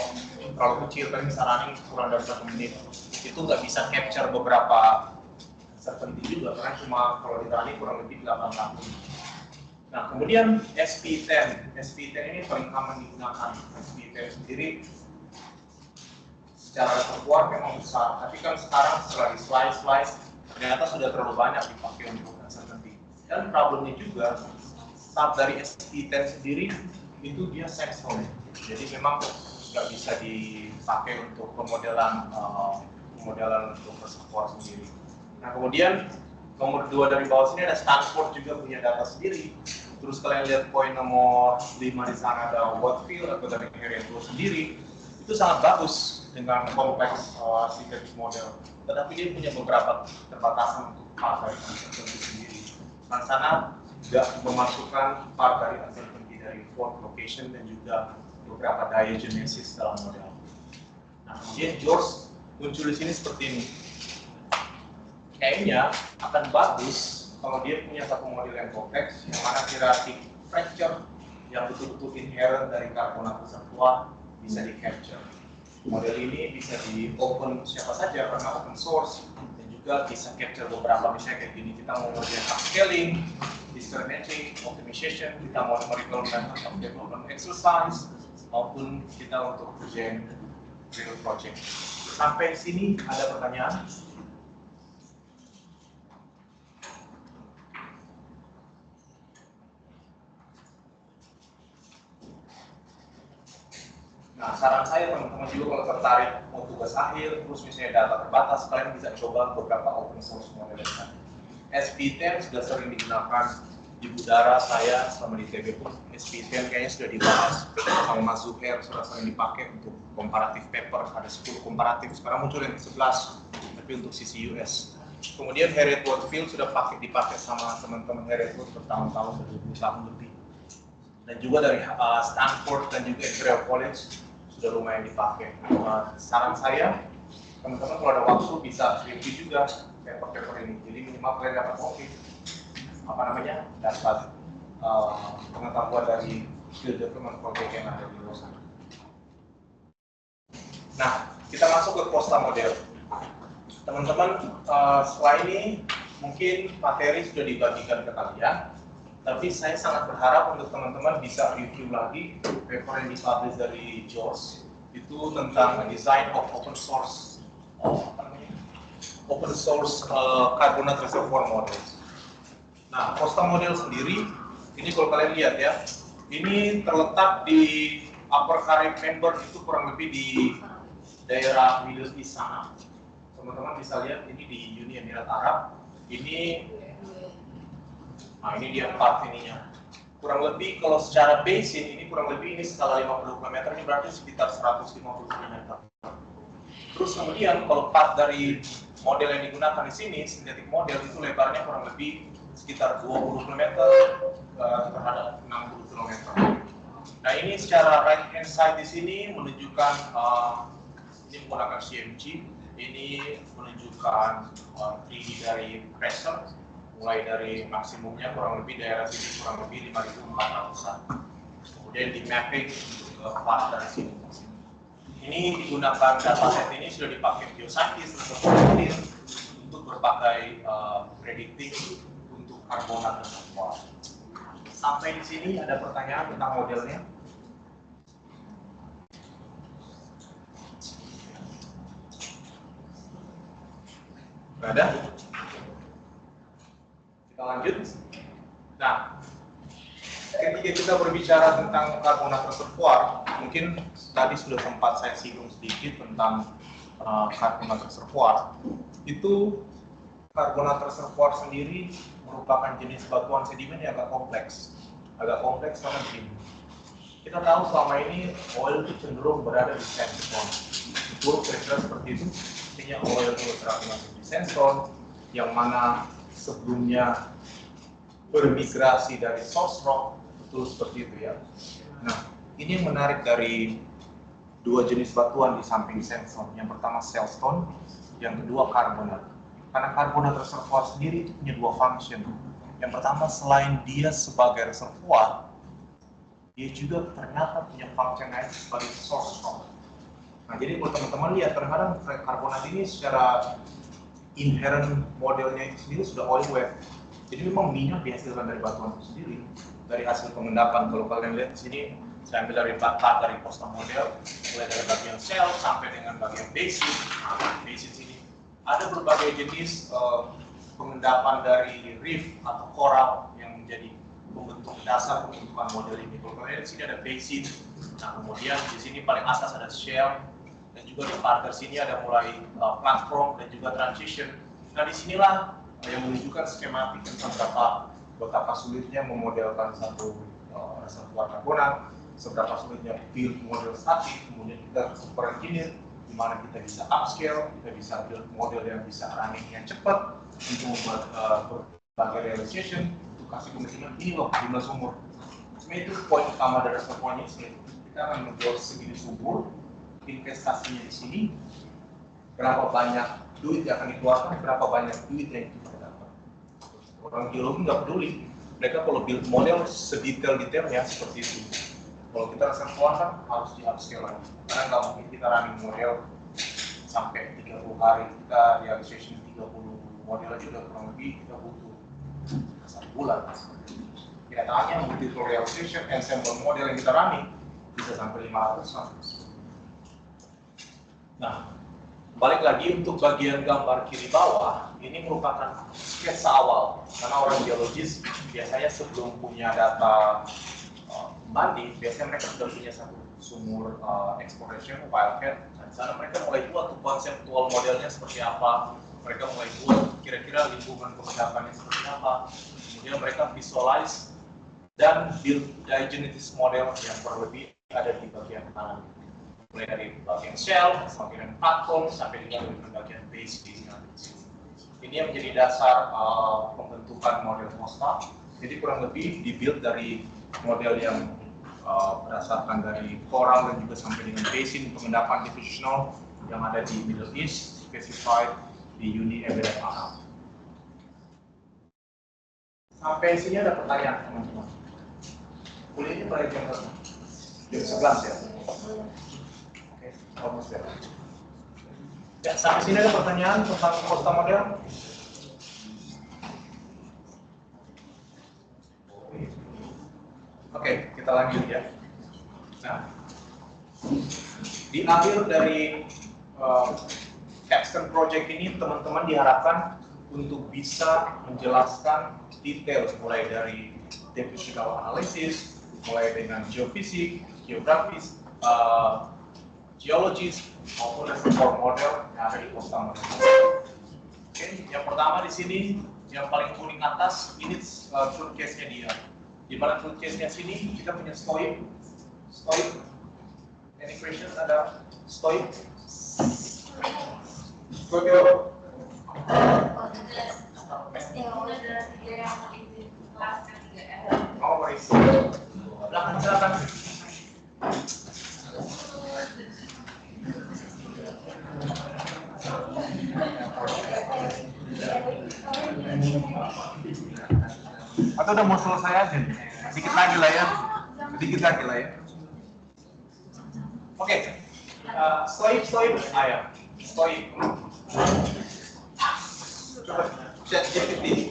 Kalau kecil kan saranin kurang dari 1 menit. Itu nggak bisa capture beberapa tertentu juga, karena cuma kalau ditani kurang lebih 8 tahun. Nah, kemudian SP10 ini paling aman digunakan. SP10 sendiri secara reservoir memang besar, tapi kan sekarang setelah di slice ternyata sudah terlalu banyak dipakai untuk uncertainty. Dan problemnya juga, start dari SP10 sendiri itu dia sensory, jadi memang nggak bisa dipakai untuk pemodelan untuk reservoir sendiri. Nah, kemudian nomor 2 dari bawah sini ada Stanford juga punya data sendiri. Terus kalian lihat poin nomor 5 di sana ada Wattfield atau dari Herianto sendiri. Itu sangat bagus dengan kompleks sintetik model. Tetapi dia punya beberapa keterbatasan untuk hal dari tertentu sendiri. Nah, sana juga memasukkan part dari uncertainty dari fault location dan juga beberapa diagenesis dalam model. Nah, kemudian George muncul di sini seperti ini. Kayaknya akan bagus kalau dia punya satu model yang kompleks, yang mana hierarchy fracture yang betul-betul inherent dari karbonat reservoir bisa di capture. Model ini bisa di open siapa saja karena open source, dan juga bisa capture beberapa, misalnya kayak gini, kita mau ngerjain upscaling, discriminating, optimization, kita mau numerical method of development exercise, maupun kita untuk kerjain real project. Sampai sini ada pertanyaan? Nah, saran saya teman-teman juga kalau tertarik mau tugas akhir, terus misalnya data terbatas, kalian bisa coba beberapa open source model tadi. SP10 sudah sering digunakan di Budara saya selama di TB pun. SP10 kayaknya sudah dibahas sama Mas Zuhair, sudah sering dipakai untuk komparatif paper, ada 10 komparatif, sekarang muncul yang 11, tapi untuk CCUS. Kemudian Heriot Field sudah dipakai sama teman-teman Heriot bertahun-tahun, 20 tahun lebih. Dan juga dari Stanford dan juga Imperial College sudah lumayan dipakai. Saran saya, teman-teman kalau ada waktu bisa review juga paper-paper ini. Jadi minimal kalian dapat dapat pengetahuan dari skill development project yang ada di luar sana. Nah, kita masuk ke Costa model. Teman-teman, setelah ini mungkin materi sudah dibagikan ke kalian. Tapi saya sangat berharap untuk teman-teman bisa review lagi paper yang dipublish dari George itu tentang design of open source carbonate reservoir models. Nah, Costa model sendiri ini kalau kalian lihat ya, ini terletak di upper Carib member itu kurang lebih di daerah Middle East sana. Teman-teman bisa lihat ini di Uni Emirat Arab. Nah, ini dia part ininya. Kurang lebih kalau secara basin ini kurang lebih ini skala 50 km, ini berarti sekitar 150 km. Terus kemudian kalau part dari model yang digunakan di sini, sintetik model itu lebarnya kurang lebih sekitar 20 km terhadap 60 km. Nah, ini secara right hand side di sini menunjukkan ini menggunakan CMG, ini menunjukkan 3D dari pressure. Mulai dari maksimumnya kurang lebih daerah sini kurang lebih 5.400-an. Kemudian di mapping ke part dari sini. Ini digunakan dataset ini sudah dipakai geoscientist untuk berbagai predicting untuk karbonat reservoir. Sampai di sini ada pertanyaan tentang modelnya. Nggak ada? Kita lanjut. Nah, ketika kita berbicara tentang karbonat reservoir, mungkin tadi sudah sempat saya singgung sedikit tentang karbonat reservoir. Itu karbonat reservoir sendiri merupakan jenis batuan sedimen yang agak kompleks karena begini. Kita tahu selama ini oil itu cenderung berada di sandstone. Itu kira-kira seperti itu. Artinya oil itu terdapat di sandstone, yang mana sebelumnya bermigrasi dari source rock, betul seperti itu ya. Nah, ini yang menarik dari dua jenis batuan di samping sandstone. Yang pertama siltstone, yang kedua karbonat. Karena karbonat reservoir sendiri itu punya dua function. Yang pertama, selain dia sebagai reservoir, dia juga ternyata punya function lain sebagai source rock. Nah, jadi kalau teman-teman lihat, kadang-kadang karbonat ini secara inherent modelnya itu sendiri sudah oil wet. Jadi memang minyak dihasilkan dari batuan itu sendiri, dari hasil pengendapan. Kalau kalian lihat di sini, saya ambil dari part dari Costa model, mulai dari bagian shell sampai dengan bagian basin. Basin sini ada berbagai jenis pengendapan dari reef atau coral yang menjadi pembentuk dasar pembentukan model ini. Kalau kalian lihat di sini ada basin, nah kemudian di sini paling atas ada shell, dan juga di part sini ada mulai platform dan juga transition. Nah, disinilah yang menunjukkan skematik tentang betapa sulitnya memodelkan satu reservoir karbonat, seberapa sulitnya build model statik, kemudian kita super engineer, di mana kita bisa upscale, kita bisa build model yang bisa running yang cepat untuk membuat sebagai realization untuk kasih kemungkinan ini loh jumlah sumur. Sebenarnya itu poin utama dari semuanya sih. Kita akan menjual segini sumur, investasinya di sini, berapa banyak duit yang akan dikeluarkan, berapa banyak duit yang kita dapat. Orang geologi nggak peduli, mereka kalau build model sedetail-detailnya seperti itu. Kalau kita reservoir kan harus di upscale lagi, karena nggak mungkin kita running model sampai 30 hari, kita realization 30 model aja udah kurang lebih kita butuh 1 bulan. Kenyataannya multiple realization ensemble model yang kita running bisa sampai 500 sampai. Nah, balik lagi untuk bagian gambar kiri bawah, ini merupakan sketsa awal. Karena orang geologis biasanya sebelum punya data banding, biasanya mereka sudah punya satu sumur exploration, wildcat, dan di sana mereka mulai buat tuh konseptual modelnya seperti apa, mereka mulai buat kira-kira lingkungan pengendapannya seperti apa, kemudian mereka visualize dan build diagenesis model yang kurang lebih ada di bagian kanan. Mulai dari bagian shell, sampai dengan platform, sampai dengan bagian base di sini. Ini yang menjadi dasar pembentukan model Costa. Jadi kurang lebih dibuild dari model yang berdasarkan dari coral dan juga sampai dengan basin pengendapan diffusional yang ada di Middle East, specified di Uni Emirat Arab. Sampai sini ada pertanyaan teman-teman. Kuliahnya mulai jam berapa? Jam 11 ya? Oke, almost there. Ya, sampai sini ada pertanyaan tentang Costa model? Oke, kita lanjut ya. Nah, di akhir dari Capstone Project ini, teman-teman diharapkan untuk bisa menjelaskan detail mulai dari diffusional analysis, mulai dengan geofisik, geografis, geologis, maupun reservoir model yang ada di Costa model. Oke, yang pertama di sini, yang paling kuning atas, ini truth case-nya dia. Di mana truth case-nya sini kita punya stoic. Any questions? Ada stoic? Stoic. Oh, baik. Silakan, silakan. Atau udah mau selesai aja? Sedikit lagi lah ya. Oke. Stoik. Ayo. Stoik. Coba chat GPT.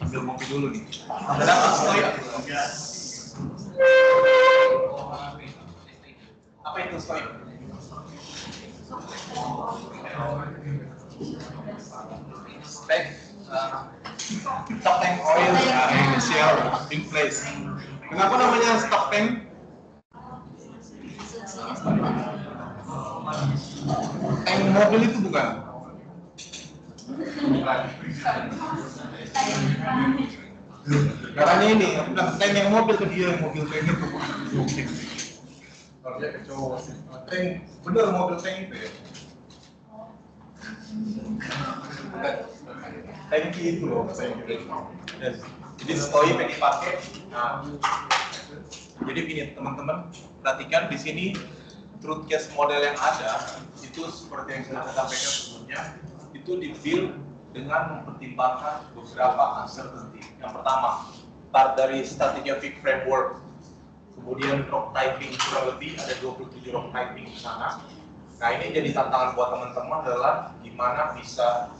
Ambil kopi dulu nih. Ada stoik. Apa itu stoik? Stock tank oil initial in place. Kenapa namanya stock tank? Tank mobil itu bukan? Caranya ini, bukan tank yang mobil ke dia, mobil tank itu. Kalau dia kecoa, tank bener mobil tank itu ya. Tank itu loh, jadi stoik yang dipakai. Nah, jadi gini teman-teman, perhatikan di sini truth case model yang ada itu seperti yang sudah saya sampaikan sebelumnya, itu di-build dengan mempertimbangkan beberapa uncertainty. Yang pertama, part dari stratigraphic framework, kemudian rock typing, kurang lebih ada 27 rock typing di sana. Nah, ini jadi tantangan buat teman-teman adalah gimana bisa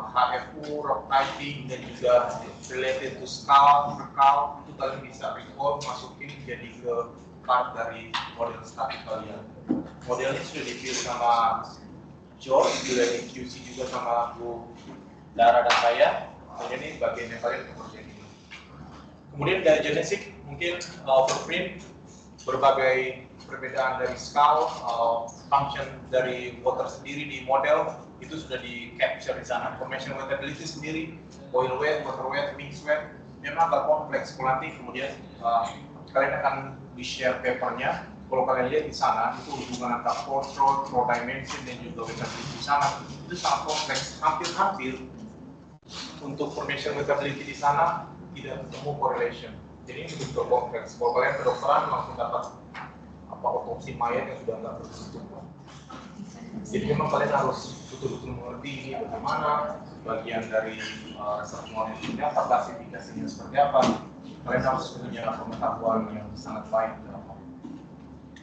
HFU, rock typing, dan juga related to skal, rekal, itu kalian bisa record, masukin jadi ke part dari model statik kalian. Modelnya sudah di-build sama George, sudah di QC juga sama Bu Dara dan saya. Kemudian ini bagian yang kalian kerja ini. Kemudian dari genesis mungkin footprint, berbagai perbedaan dari skal, function dari water sendiri di model itu sudah di capture di sana. Conventional wettability sendiri, oil wet, water wet, mix wet, memang agak kompleks. Nanti kemudian kalian akan di share papernya. Kalau kalian lihat di sana, itu hubungan antara force load, flow dimension, dan juga wettability di sana itu sangat kompleks. Hampir-hampir untuk formation wettability di sana tidak ketemu correlation. Jadi ini betul kompleks. Kalau kalian kedokteran langsung dapat otopsi mayat yang sudah nggak tertutup. Jadi memang kalian harus betul-betul mengerti ini bagaimana bagian dari reservoir ini apa, klasifikasinya seperti apa. Kalian harus punya pengetahuan yang sangat baik dalam hal ini.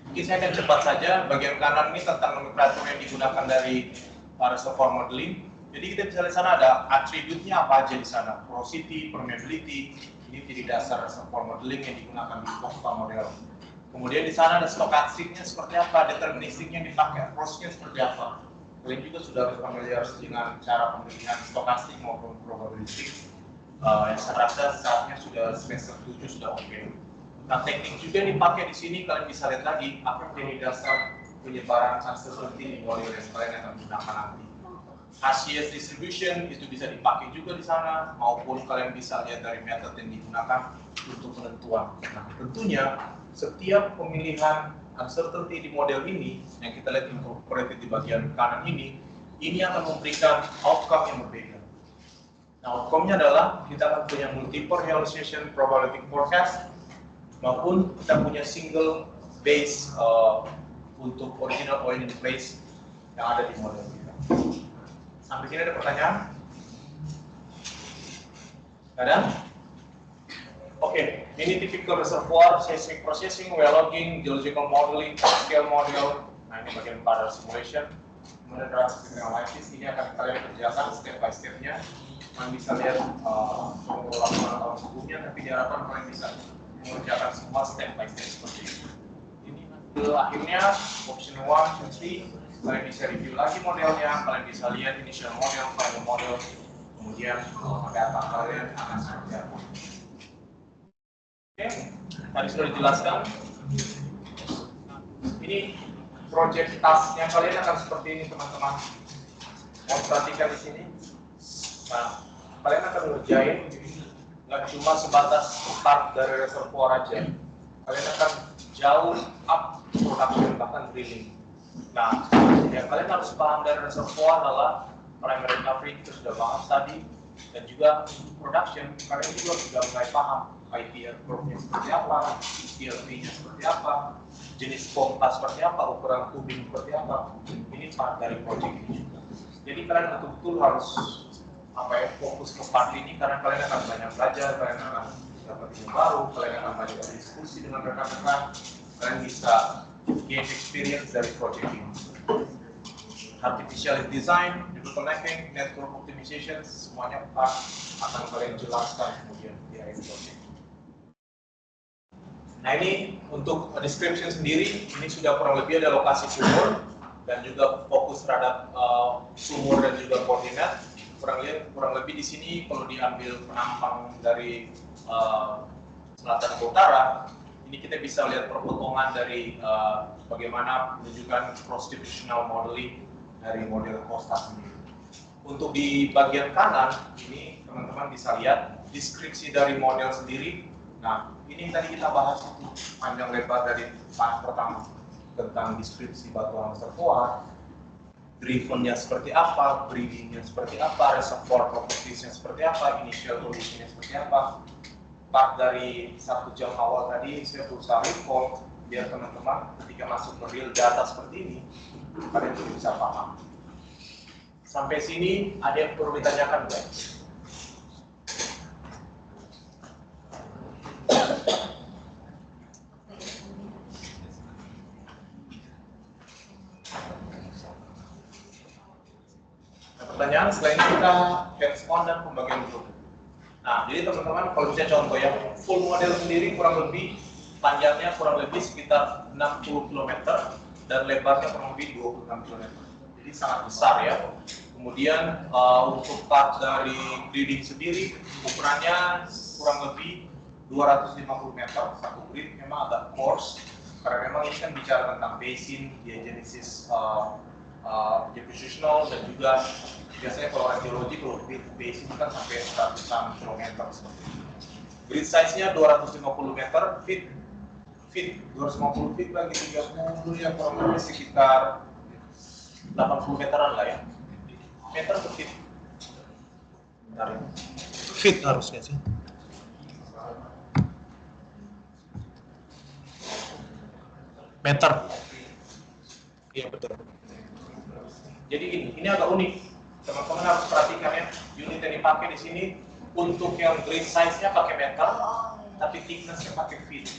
Mungkin saya akan cepat saja. Bagian kanan ini tentang nomenklatur yang digunakan dari reservoir modeling. Jadi kita bisa lihat sana ada atributnya apa aja di sana, porosity, permeability. Ini jadi dasar reservoir modeling yang digunakan di Tosca model. Kemudian di sana ada stokastiknya seperti apa, deterministiknya yang dipakai, approach-nya seperti apa. Kalian juga sudah familiar dengan cara pemilihan stokastik maupun probabilistik. Yang saya rasa saatnya sudah semester 7 sudah oke. Nah, teknik juga yang dipakai di sini kalian bisa lihat lagi apa yang jadi dasar penyebaran uncertainty di model yang kalian akan gunakan nanti. HCS distribution itu bisa dipakai juga di sana, maupun kalian bisa lihat dari metode yang digunakan untuk penentuan. Nah, tentunya setiap pemilihan uncertainty di model ini yang kita lihat incorporated di bagian kanan ini akan memberikan outcome yang berbeda. Nah, outcome-nya adalah kita akan punya multiple realization probability forecast maupun kita punya single base untuk original oil in place yang ada di model kita. Sampai sini ada pertanyaan? Ada? Oke, ini typical reservoir, seismic processing, well logging, geological modeling, scale model. Nah, ini bagian pada simulation. Kemudian transcript analysis, ini akan kalian kerjakan step by step-nya. Kalian bisa lihat laporan tahun sebelumnya, tapi diharapkan kalian bisa mengerjakan semua step by step seperti itu. Ini akhirnya option 1, 2, 3. Kalian bisa review lagi modelnya, kalian bisa lihat initial model, final model, kemudian data kalian akan seperti apa. Oke, tadi sudah dijelaskan. Ini project task-nya kalian akan seperti ini, teman-teman. Mau perhatikan di sini. Nah, kalian akan ngerjain nggak cuma sebatas part dari reservoir aja. Kalian akan jauh up production, bahkan drilling. Nah, yang kalian harus paham dari reservoir adalah primary recovery itu sudah bahas tadi, dan juga production kalian juga sudah mulai paham IPR curve-nya seperti apa, PLV-nya seperti apa, jenis pompa seperti apa, ukuran tubing seperti apa. Ini part dari project ini juga. Jadi kalian betul-betul harus fokus ke part ini karena kalian akan banyak belajar, kalian akan dapat ilmu baru, kalian akan banyak diskusi dengan rekan-rekan, kalian bisa gain experience dari project ini. Artificial design, digital mapping, network optimization, semuanya akan kalian jelaskan kemudian di akhir project. Nah, ini untuk description sendiri, ini sudah kurang lebih ada lokasi sumur dan juga fokus terhadap sumur dan juga koordinat. Kurang lebih di sini kalau diambil penampang dari selatan ke utara, ini kita bisa lihat perpotongan dari bagaimana menunjukkan cross-divisional modeling dari model Costa sendiri. Untuk di bagian kanan, ini teman-teman bisa lihat deskripsi dari model sendiri. Nah, ini tadi kita bahas panjang lebar dari part pertama tentang deskripsi batuan reservoir, driven-nya seperti apa, breeding-nya seperti apa, reservoir properties-nya seperti apa, initial condition-nya seperti apa. Part dari 1 jam awal tadi saya berusaha recall biar teman-teman ketika masuk ke real data seperti ini kalian juga bisa paham. Sampai sini ada yang perlu ditanyakan, guys? Pertanyaan selain kita hands-on dan pembagian grup. Nah, jadi teman-teman kalau bisa contoh ya, full model sendiri kurang lebih panjangnya kurang lebih sekitar 60 km dan lebarnya kurang lebih 26 km. Jadi sangat besar ya. Kemudian untuk part dari grading sendiri ukurannya kurang lebih 250 meter satu grid, memang agak coarse karena memang ini kan bicara tentang basin, diagenesis depositional dan juga biasanya kalau geologi kalau basin kan sampai 100 km seperti itu. Grid size-nya 250 meter, feet feet, 250 feet bagi 30 yang kurang lebih sekitar 80 meteran lah ya. Meter ke feet. Bentar ya. Feet harusnya sih. Meter. Iya betul. Jadi ini agak unik. Teman-teman harus perhatikan ya. Unit yang dipakai di sini untuk yang grain size-nya pakai meter, tapi thickness-nya pakai feet.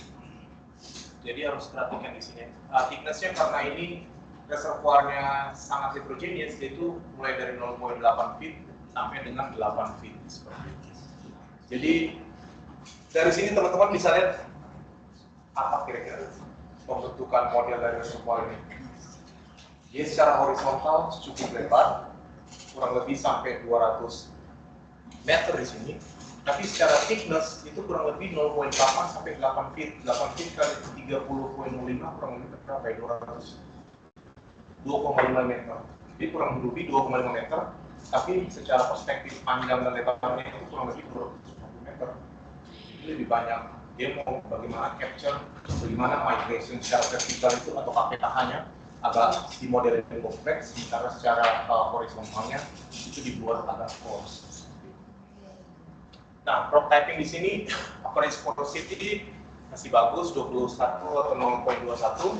Jadi harus perhatikan di sini. Thickness-nya karena ini reservoirnya sangat heterogeneous, yaitu mulai dari 0,8 feet sampai dengan 8 feet seperti itu. Jadi dari sini teman-teman bisa lihat apa kira-kira pembentukan model dari reservoir ini. Dia secara horizontal cukup lebar, kurang lebih sampai 200 meter di sini. Tapi secara thickness itu kurang lebih 0,8 sampai 8 feet. 8 feet kali 30,05 kurang lebih berapa ya? 2,5 meter. Jadi kurang lebih 2,5 meter. Tapi secara perspektif panjang dan lebarnya itu kurang lebih 250 meter. Jadi lebih banyak. Dia mau bagaimana capture, bagaimana migration secara vertikal itu atau KPKH-nya agak dimodelin kompleks, sementara secara horizontalnya itu dibuat agak coarse. Nah, prototyping di sini appearance porosity masih bagus 21 atau 0,21.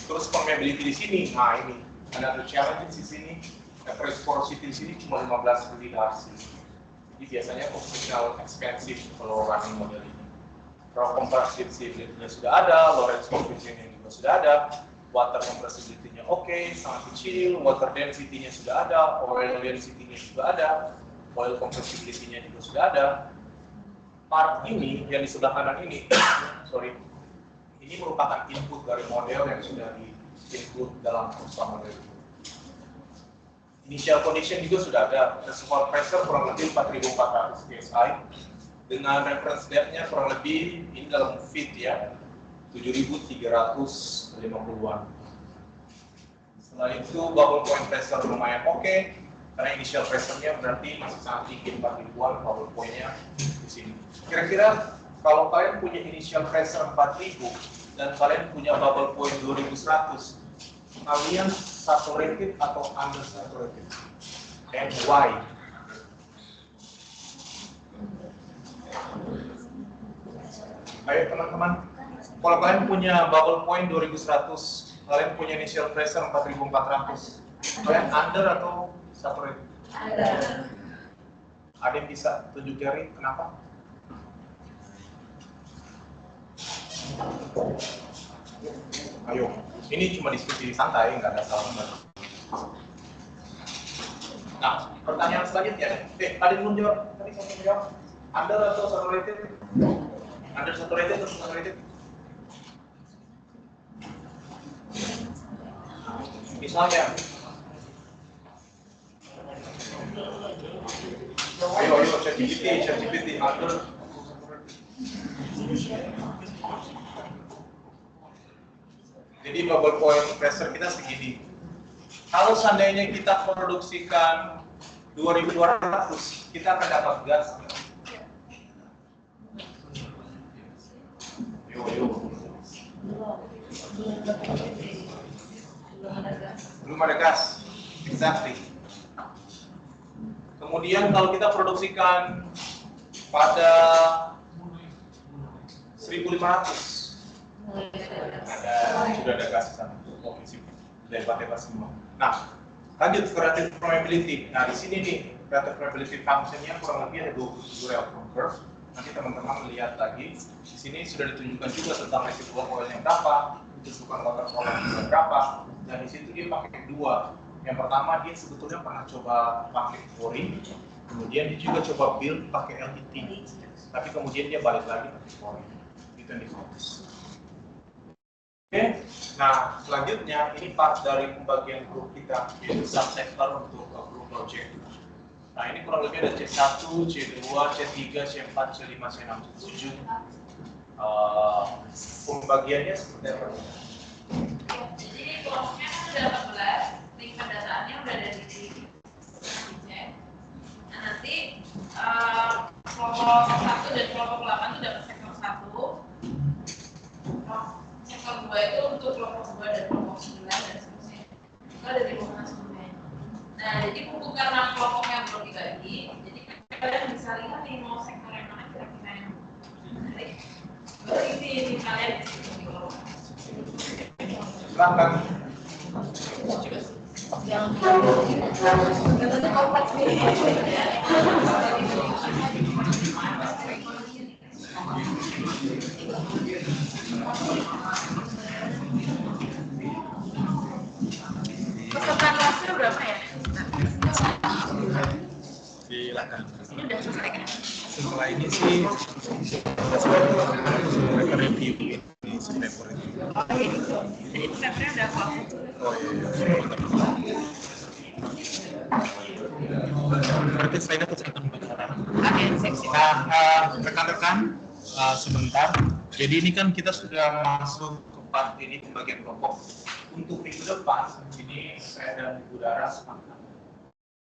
Terus permeability di sini, nah ini ada challenge di sini. Appearance porosity di sini cuma 15 mili-Darcy. Jadi biasanya operational expensive kalau running model ini. Raw compressibility-nya sudah ada, Lorentz coefficient-nya juga sudah ada, water compressibility-nya oke, sangat kecil, water density-nya sudah ada, oil density-nya juga ada, oil compressibility-nya juga sudah ada. Part ini yang di sebelah kanan ini, sorry, ini merupakan input dari model yang sudah di-include dalam perusahaan model itu. Initial condition juga sudah ada, reservoir pressure kurang lebih 4.400 psi, dengan reference depth-nya kurang lebih ini dalam feet ya, 7.350-an. Setelah itu bubble point pressure lumayan oke, karena initial pressure-nya berarti masih sangat tinggi 4.000-an bubble point-nya di sini. Kira-kira kalau kalian punya initial pressure 4.000 dan kalian punya bubble point 2.100, kalian saturated atau undersaturated? And why? Ayo teman-teman, kalau kalian punya bubble point 2100, kalian punya initial pressure 4400, kalian under atau saturated? Ada. Ada yang bisa tunjuk jari, kenapa? Ayo, ini cuma diskusi santai, nggak ada salah benar. Nah, pertanyaan selanjutnya, ada yang belum jawab? Tadi saya belum jawab. Under atau saturated? Under saturated atau saturated? Misalnya, ayo, ChatGPT, under. Jadi bubble point pressure kita segini. Kalau seandainya kita produksikan 2200, kita akan dapat gas. Belum ada gas. Exactly. Kemudian kalau kita produksikan pada 1500, sudah ada gas di sana. Oke, sip. Hebat semua. Nah, lanjut ke relative permeability. Nah, di sini nih relative permeability function-nya kurang lebih ada 27 Rel-Cohn curve. Nanti teman-teman lihat lagi. Di sini sudah ditunjukkan juga tentang residual oil-nya berapa, kesukaan water quality berapa, dan di situ dia pakai dua. Yang pertama dia sebetulnya pernah coba pakai chlorine, kemudian dia juga coba build pakai LDT, tapi kemudian dia balik lagi pakai chlorine. Itu yang difokus. Oke, nah selanjutnya ini part dari pembagian grup kita, yaitu subsektor untuk grup project. Nah ini kurang lebih ada C1, C2, C3, C4, C5, C6, C7. Pembagiannya seperti apa? Jadi kelompoknya kan sudah 14, link pendataannya udah ada di sini. Nah nanti kelompok 1 dan kelompok 8 itu dapat sektor 1. Nah, jadi mumpung karena kelompoknya belum dibagi, jadi kalian bisa lihat nih mau sektor yang mana kira-kira yang menarik. Baru ini kalian di situ di kelompok. Silakan. Katanya kompleks nih. Peserta kelasnya berapa ya? Silakan. Ini udah selesai kan? Setelah ini sih mereka review ini si paper itu. Oh ini. Jadi papernya udah kelompok. Oh iya. Berarti saya dapat catatan bicara. Oke, seksi. Nah, rekan-rekan, sebentar. Jadi ini kan kita sudah masuk ke part ini ke bagian kelompok. Untuk minggu depan, ini saya dan Ibu Dara sepakat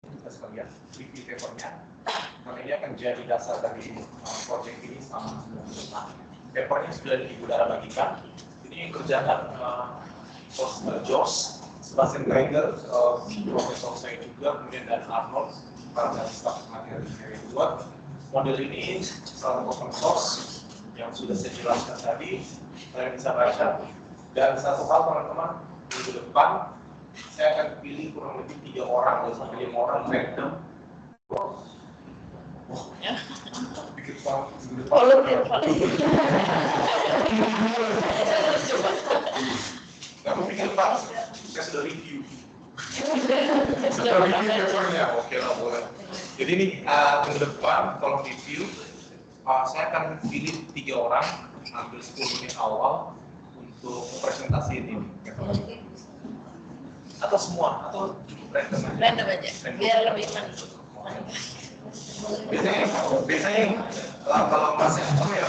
kita sekalian review papernya. Karena ini akan jadi dasar dari proyek ini sama minggu depan. Papernya sudah Ibu Dara bagikan. Ini kerjaan Jos, Sebastian Greiger, Profesor saya juga, kemudian dan Arnold, para staf materi saya buat. Model ini salah satu open source yang sudah saya jelaskan tadi, kalian bisa baca. Dan satu hal teman-teman, minggu depan saya akan pilih kurang lebih 3 orang atau sampai 5 orang random. Bikin soal minggu depan. Volunteer. Kamu pikir Pak, saya sudah review. Sudah Review papernya, oke lah boleh. Jadi ini minggu depan kalau review, saya akan pilih 3 orang, ambil 10 menit awal untuk presentasi ini. Atau semua, atau cukup random aja. Random aja, biar lebih mantap. Biasanya kalau masih apa ya,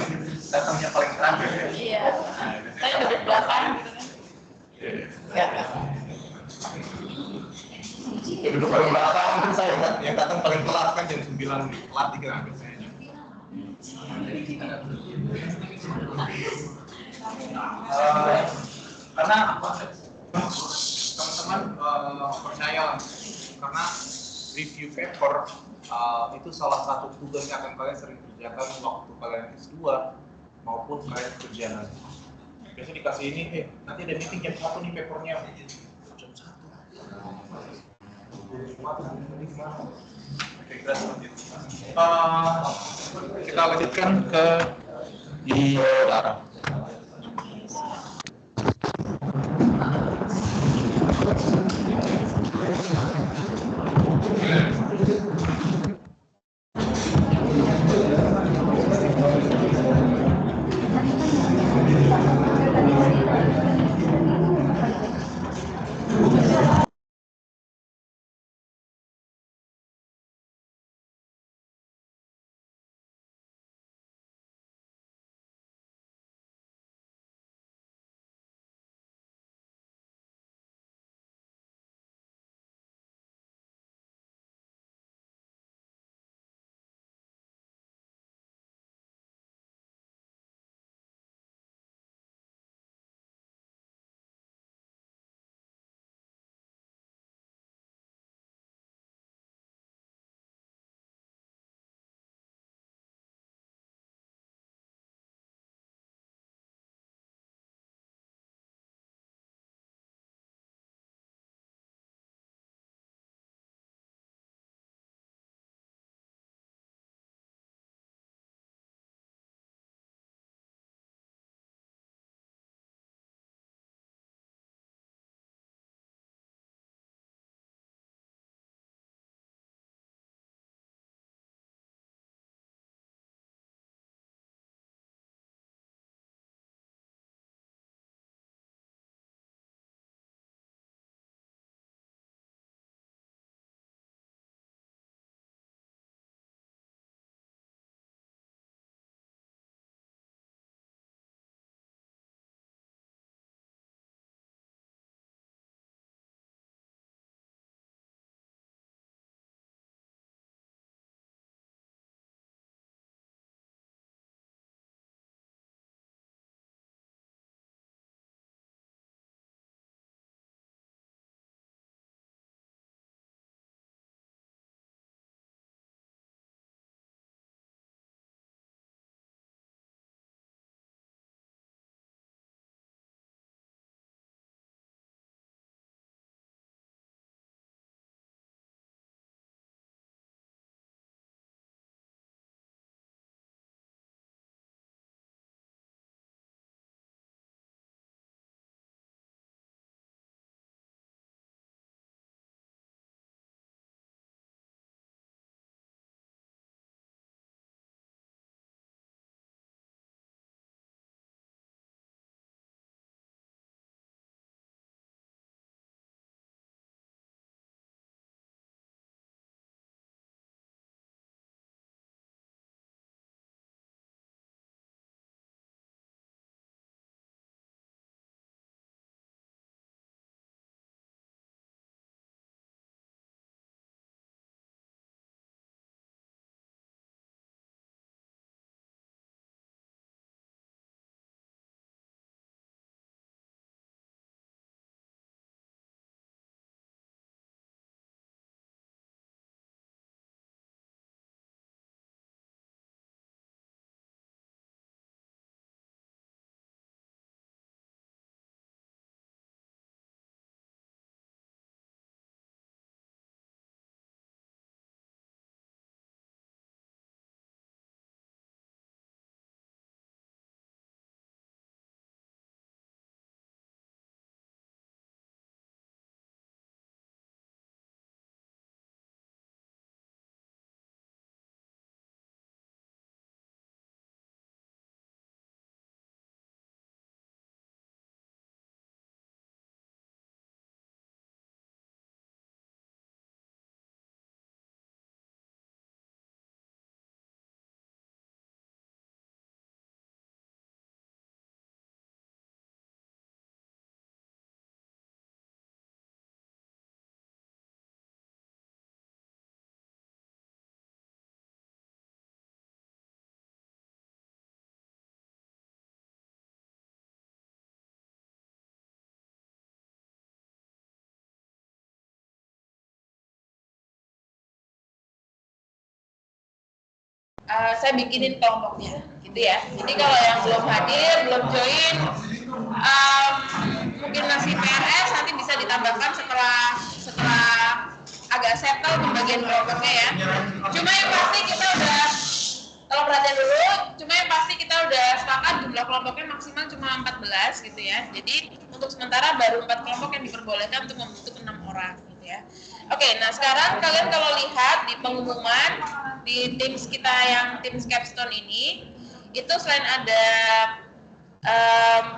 datangnya paling terakhir ya. Iya. Saya duduk belakang gitu kan. Ya. Duduk paling belakang kan saya yang datang paling telat kan jam 9 nih, telat dikit ambil saya. Karena apa? Teman-teman percaya karena review paper itu salah satu tugas yang akan kalian sering kerjakan waktu kalian S2 maupun kalian kerja nanti. Biasanya dikasih ini, nanti ada meeting jam 1 nih papernya. Jam 1. Kira-kira seperti itu. Kita lanjutkan ke di Dara. saya bikinin kelompoknya, gitu ya. Jadi kalau yang belum hadir, belum join, mungkin masih PRS, nanti bisa ditambahkan setelah agak settle pembagian kelompoknya ya. Cuma yang pasti kita udah, kalau perhatian dulu, cuma yang pasti kita udah sepakat jumlah kelompoknya maksimal cuma 14 gitu ya. Jadi untuk sementara baru 4 kelompok yang diperbolehkan untuk membentuk 6 orang gitu ya. Oke, nah sekarang kalian kalau lihat di pengumuman di Teams kita yang Teams Capstone ini, itu selain ada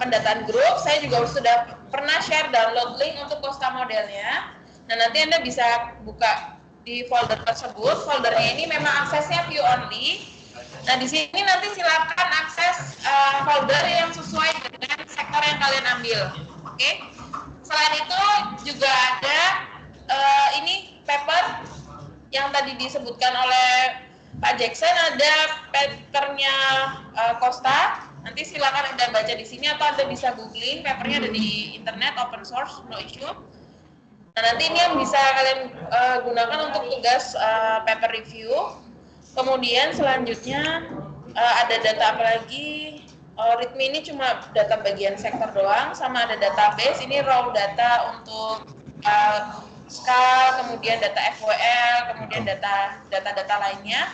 pendataan grup, saya juga sudah pernah share download link untuk Kosta modelnya. Nah nanti Anda bisa buka di folder tersebut. Foldernya ini memang aksesnya view only. Nah di sini nanti silakan akses folder yang sesuai dengan sektor yang kalian ambil. Oke. Selain itu juga ada ini paper yang tadi disebutkan oleh Pak Jackson, ada papernya Kosta. Nanti silakan Anda baca di sini atau Anda bisa googling, papernya ada di internet, open source, no issue. Nah nanti ini yang bisa kalian gunakan untuk tugas paper review. Kemudian selanjutnya ada data apa lagi? README ini cuma data bagian sektor doang, sama ada database, ini raw data untuk SCA, kemudian data FWL, kemudian data lainnya.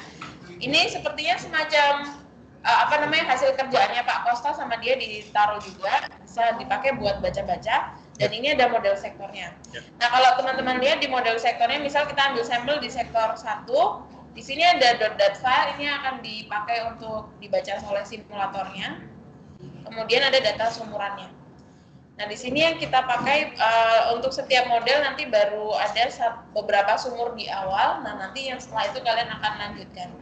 Ini sepertinya semacam hasil kerjaannya Pak Kosta, sama dia ditaruh juga, bisa dipakai buat baca-baca. Dan ini ada model sektornya. Nah kalau teman-teman lihat di model sektornya, misal kita ambil sampel di sektor 1, di sini ada .dat file, ini akan dipakai untuk dibaca oleh simulatornya. Kemudian ada data sumurannya. Nah di sini yang kita pakai untuk setiap model nanti baru ada beberapa sumur di awal. Nah nanti yang setelah itu kalian akan lanjutkan.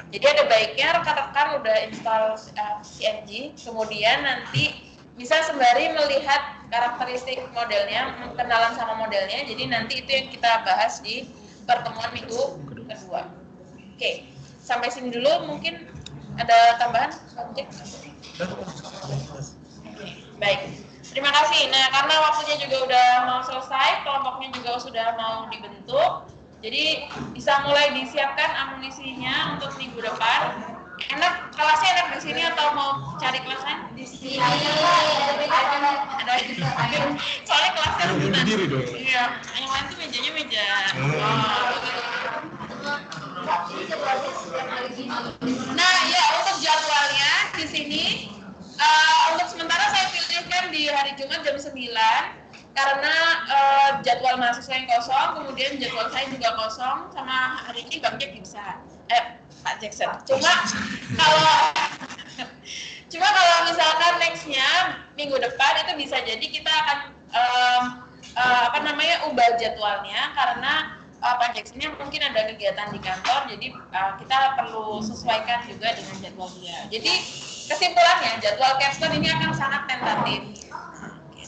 Jadi ada baiknya rekan-rekan udah install CNG, kemudian nanti bisa sembari melihat karakteristik modelnya, kenalan sama modelnya. Jadi nanti itu yang kita bahas di pertemuan minggu kedua. Oke, sampai sini dulu. Mungkin ada tambahan? Oke, baik. Terima kasih. Nah, karena waktunya juga udah mau selesai, kelompoknya juga sudah mau dibentuk. Jadi bisa mulai disiapkan amunisinya untuk minggu depan. Enak, kelasnya enak di sini atau mau cari kelas lain? Di sini. Ada. Soalnya kelasnya berdiri dong. Iya, yang lain tuh mejanya meja. Nah, ya untuk jadwalnya di sini untuk sementara saya pilihkan di hari Jumat jam 9 karena jadwal mahasiswa yang kosong, kemudian jadwal saya juga kosong, sama hari ini Bang Jack bisa. Pak Jackson. Cuma kalau misalkan nextnya minggu depan itu bisa jadi kita akan ubah jadwalnya karena Pak Jacksonnya mungkin ada kegiatan di kantor, jadi kita perlu sesuaikan juga dengan jadwal dia. Jadi kesimpulannya jadwal capstone ini akan sangat tentatif.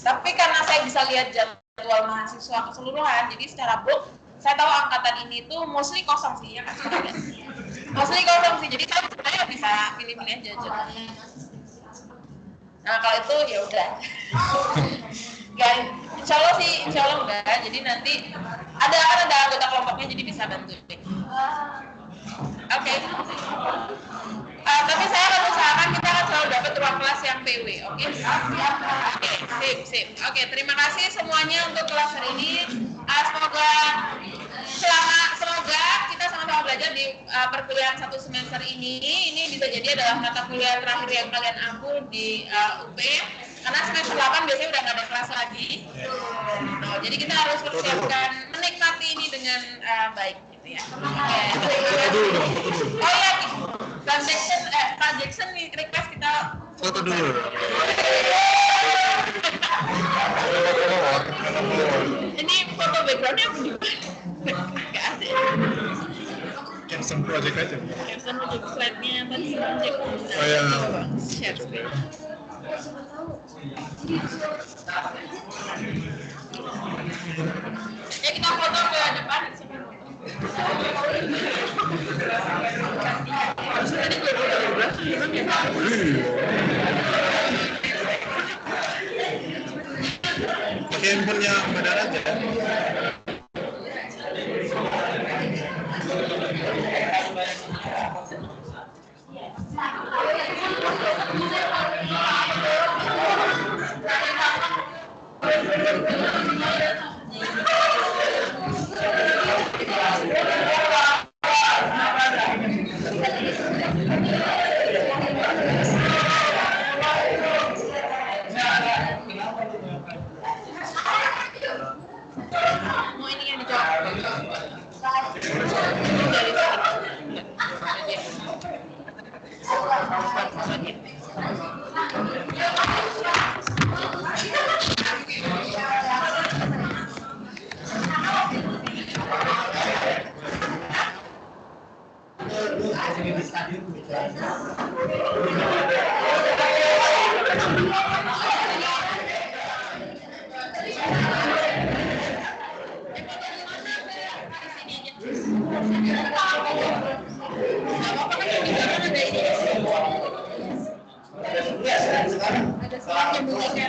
Tapi karena saya bisa lihat jadwal mahasiswa keseluruhan, jadi secara bulk saya tahu angkatan ini tuh mostly kosong sih ya kan? Mostly kosong sih, jadi saya sebenarnya bisa pilih-pilih aja jadwalnya. Nah kalau itu ya udah. Insya Allah enggak. Jadi nanti ada anggota kelompoknya, jadi bisa bantu. Oke. Tapi saya akan usahakan kita akan selalu dapat ruang kelas yang PW, oke? Oke, sip. Oke, terima kasih semuanya untuk kelas hari ini. Semoga kita sama-sama belajar di perkuliahan 1 semester ini. Ini bisa jadi adalah mata kuliah terakhir yang kalian ampuh di UP. Karena semester 8 biasanya udah nggak ada kelas lagi. Jadi kita harus persiapkan menikmati ini dengan baik gitu ya. Oh iya, Pak Jackson nih request kita foto dulu. Ini foto backgroundnya apa di mana? Nggak ada. Capstone project aja. Capstone project slide-nya tadi project. Oh ya. Share screen. Ya kita foto ke depan. Pakai handphonenya Mbak Dara aja. Mau ini yang dijawab. Dari ada sedikit musiknya.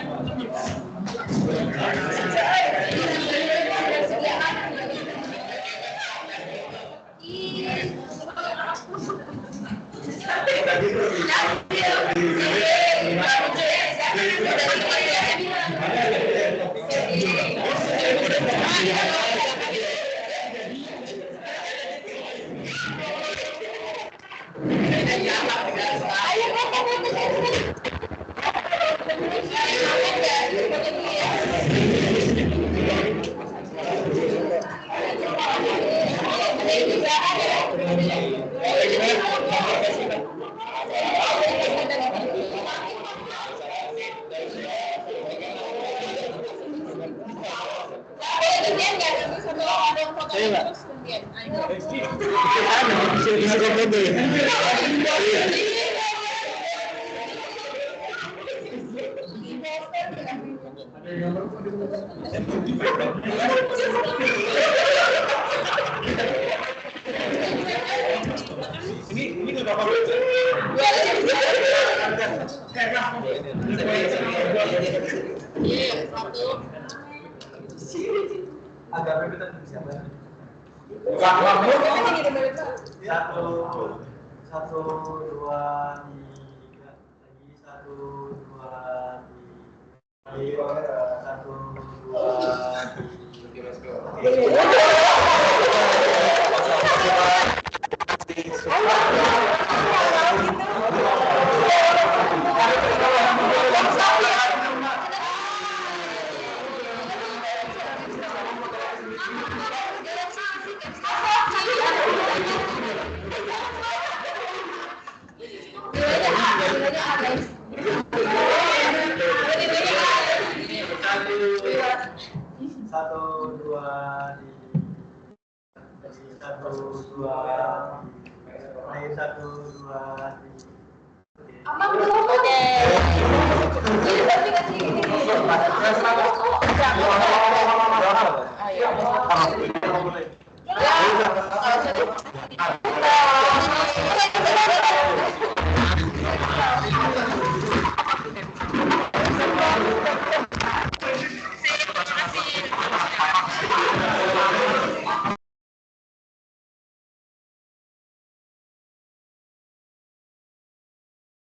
Ini nggak apa-apa. Agak berbeda siapa? Satu, dua, tiga, lagi satu, dua, tiga, satu, satu, dua, satu, dua, lagi satu, dua, Ayo.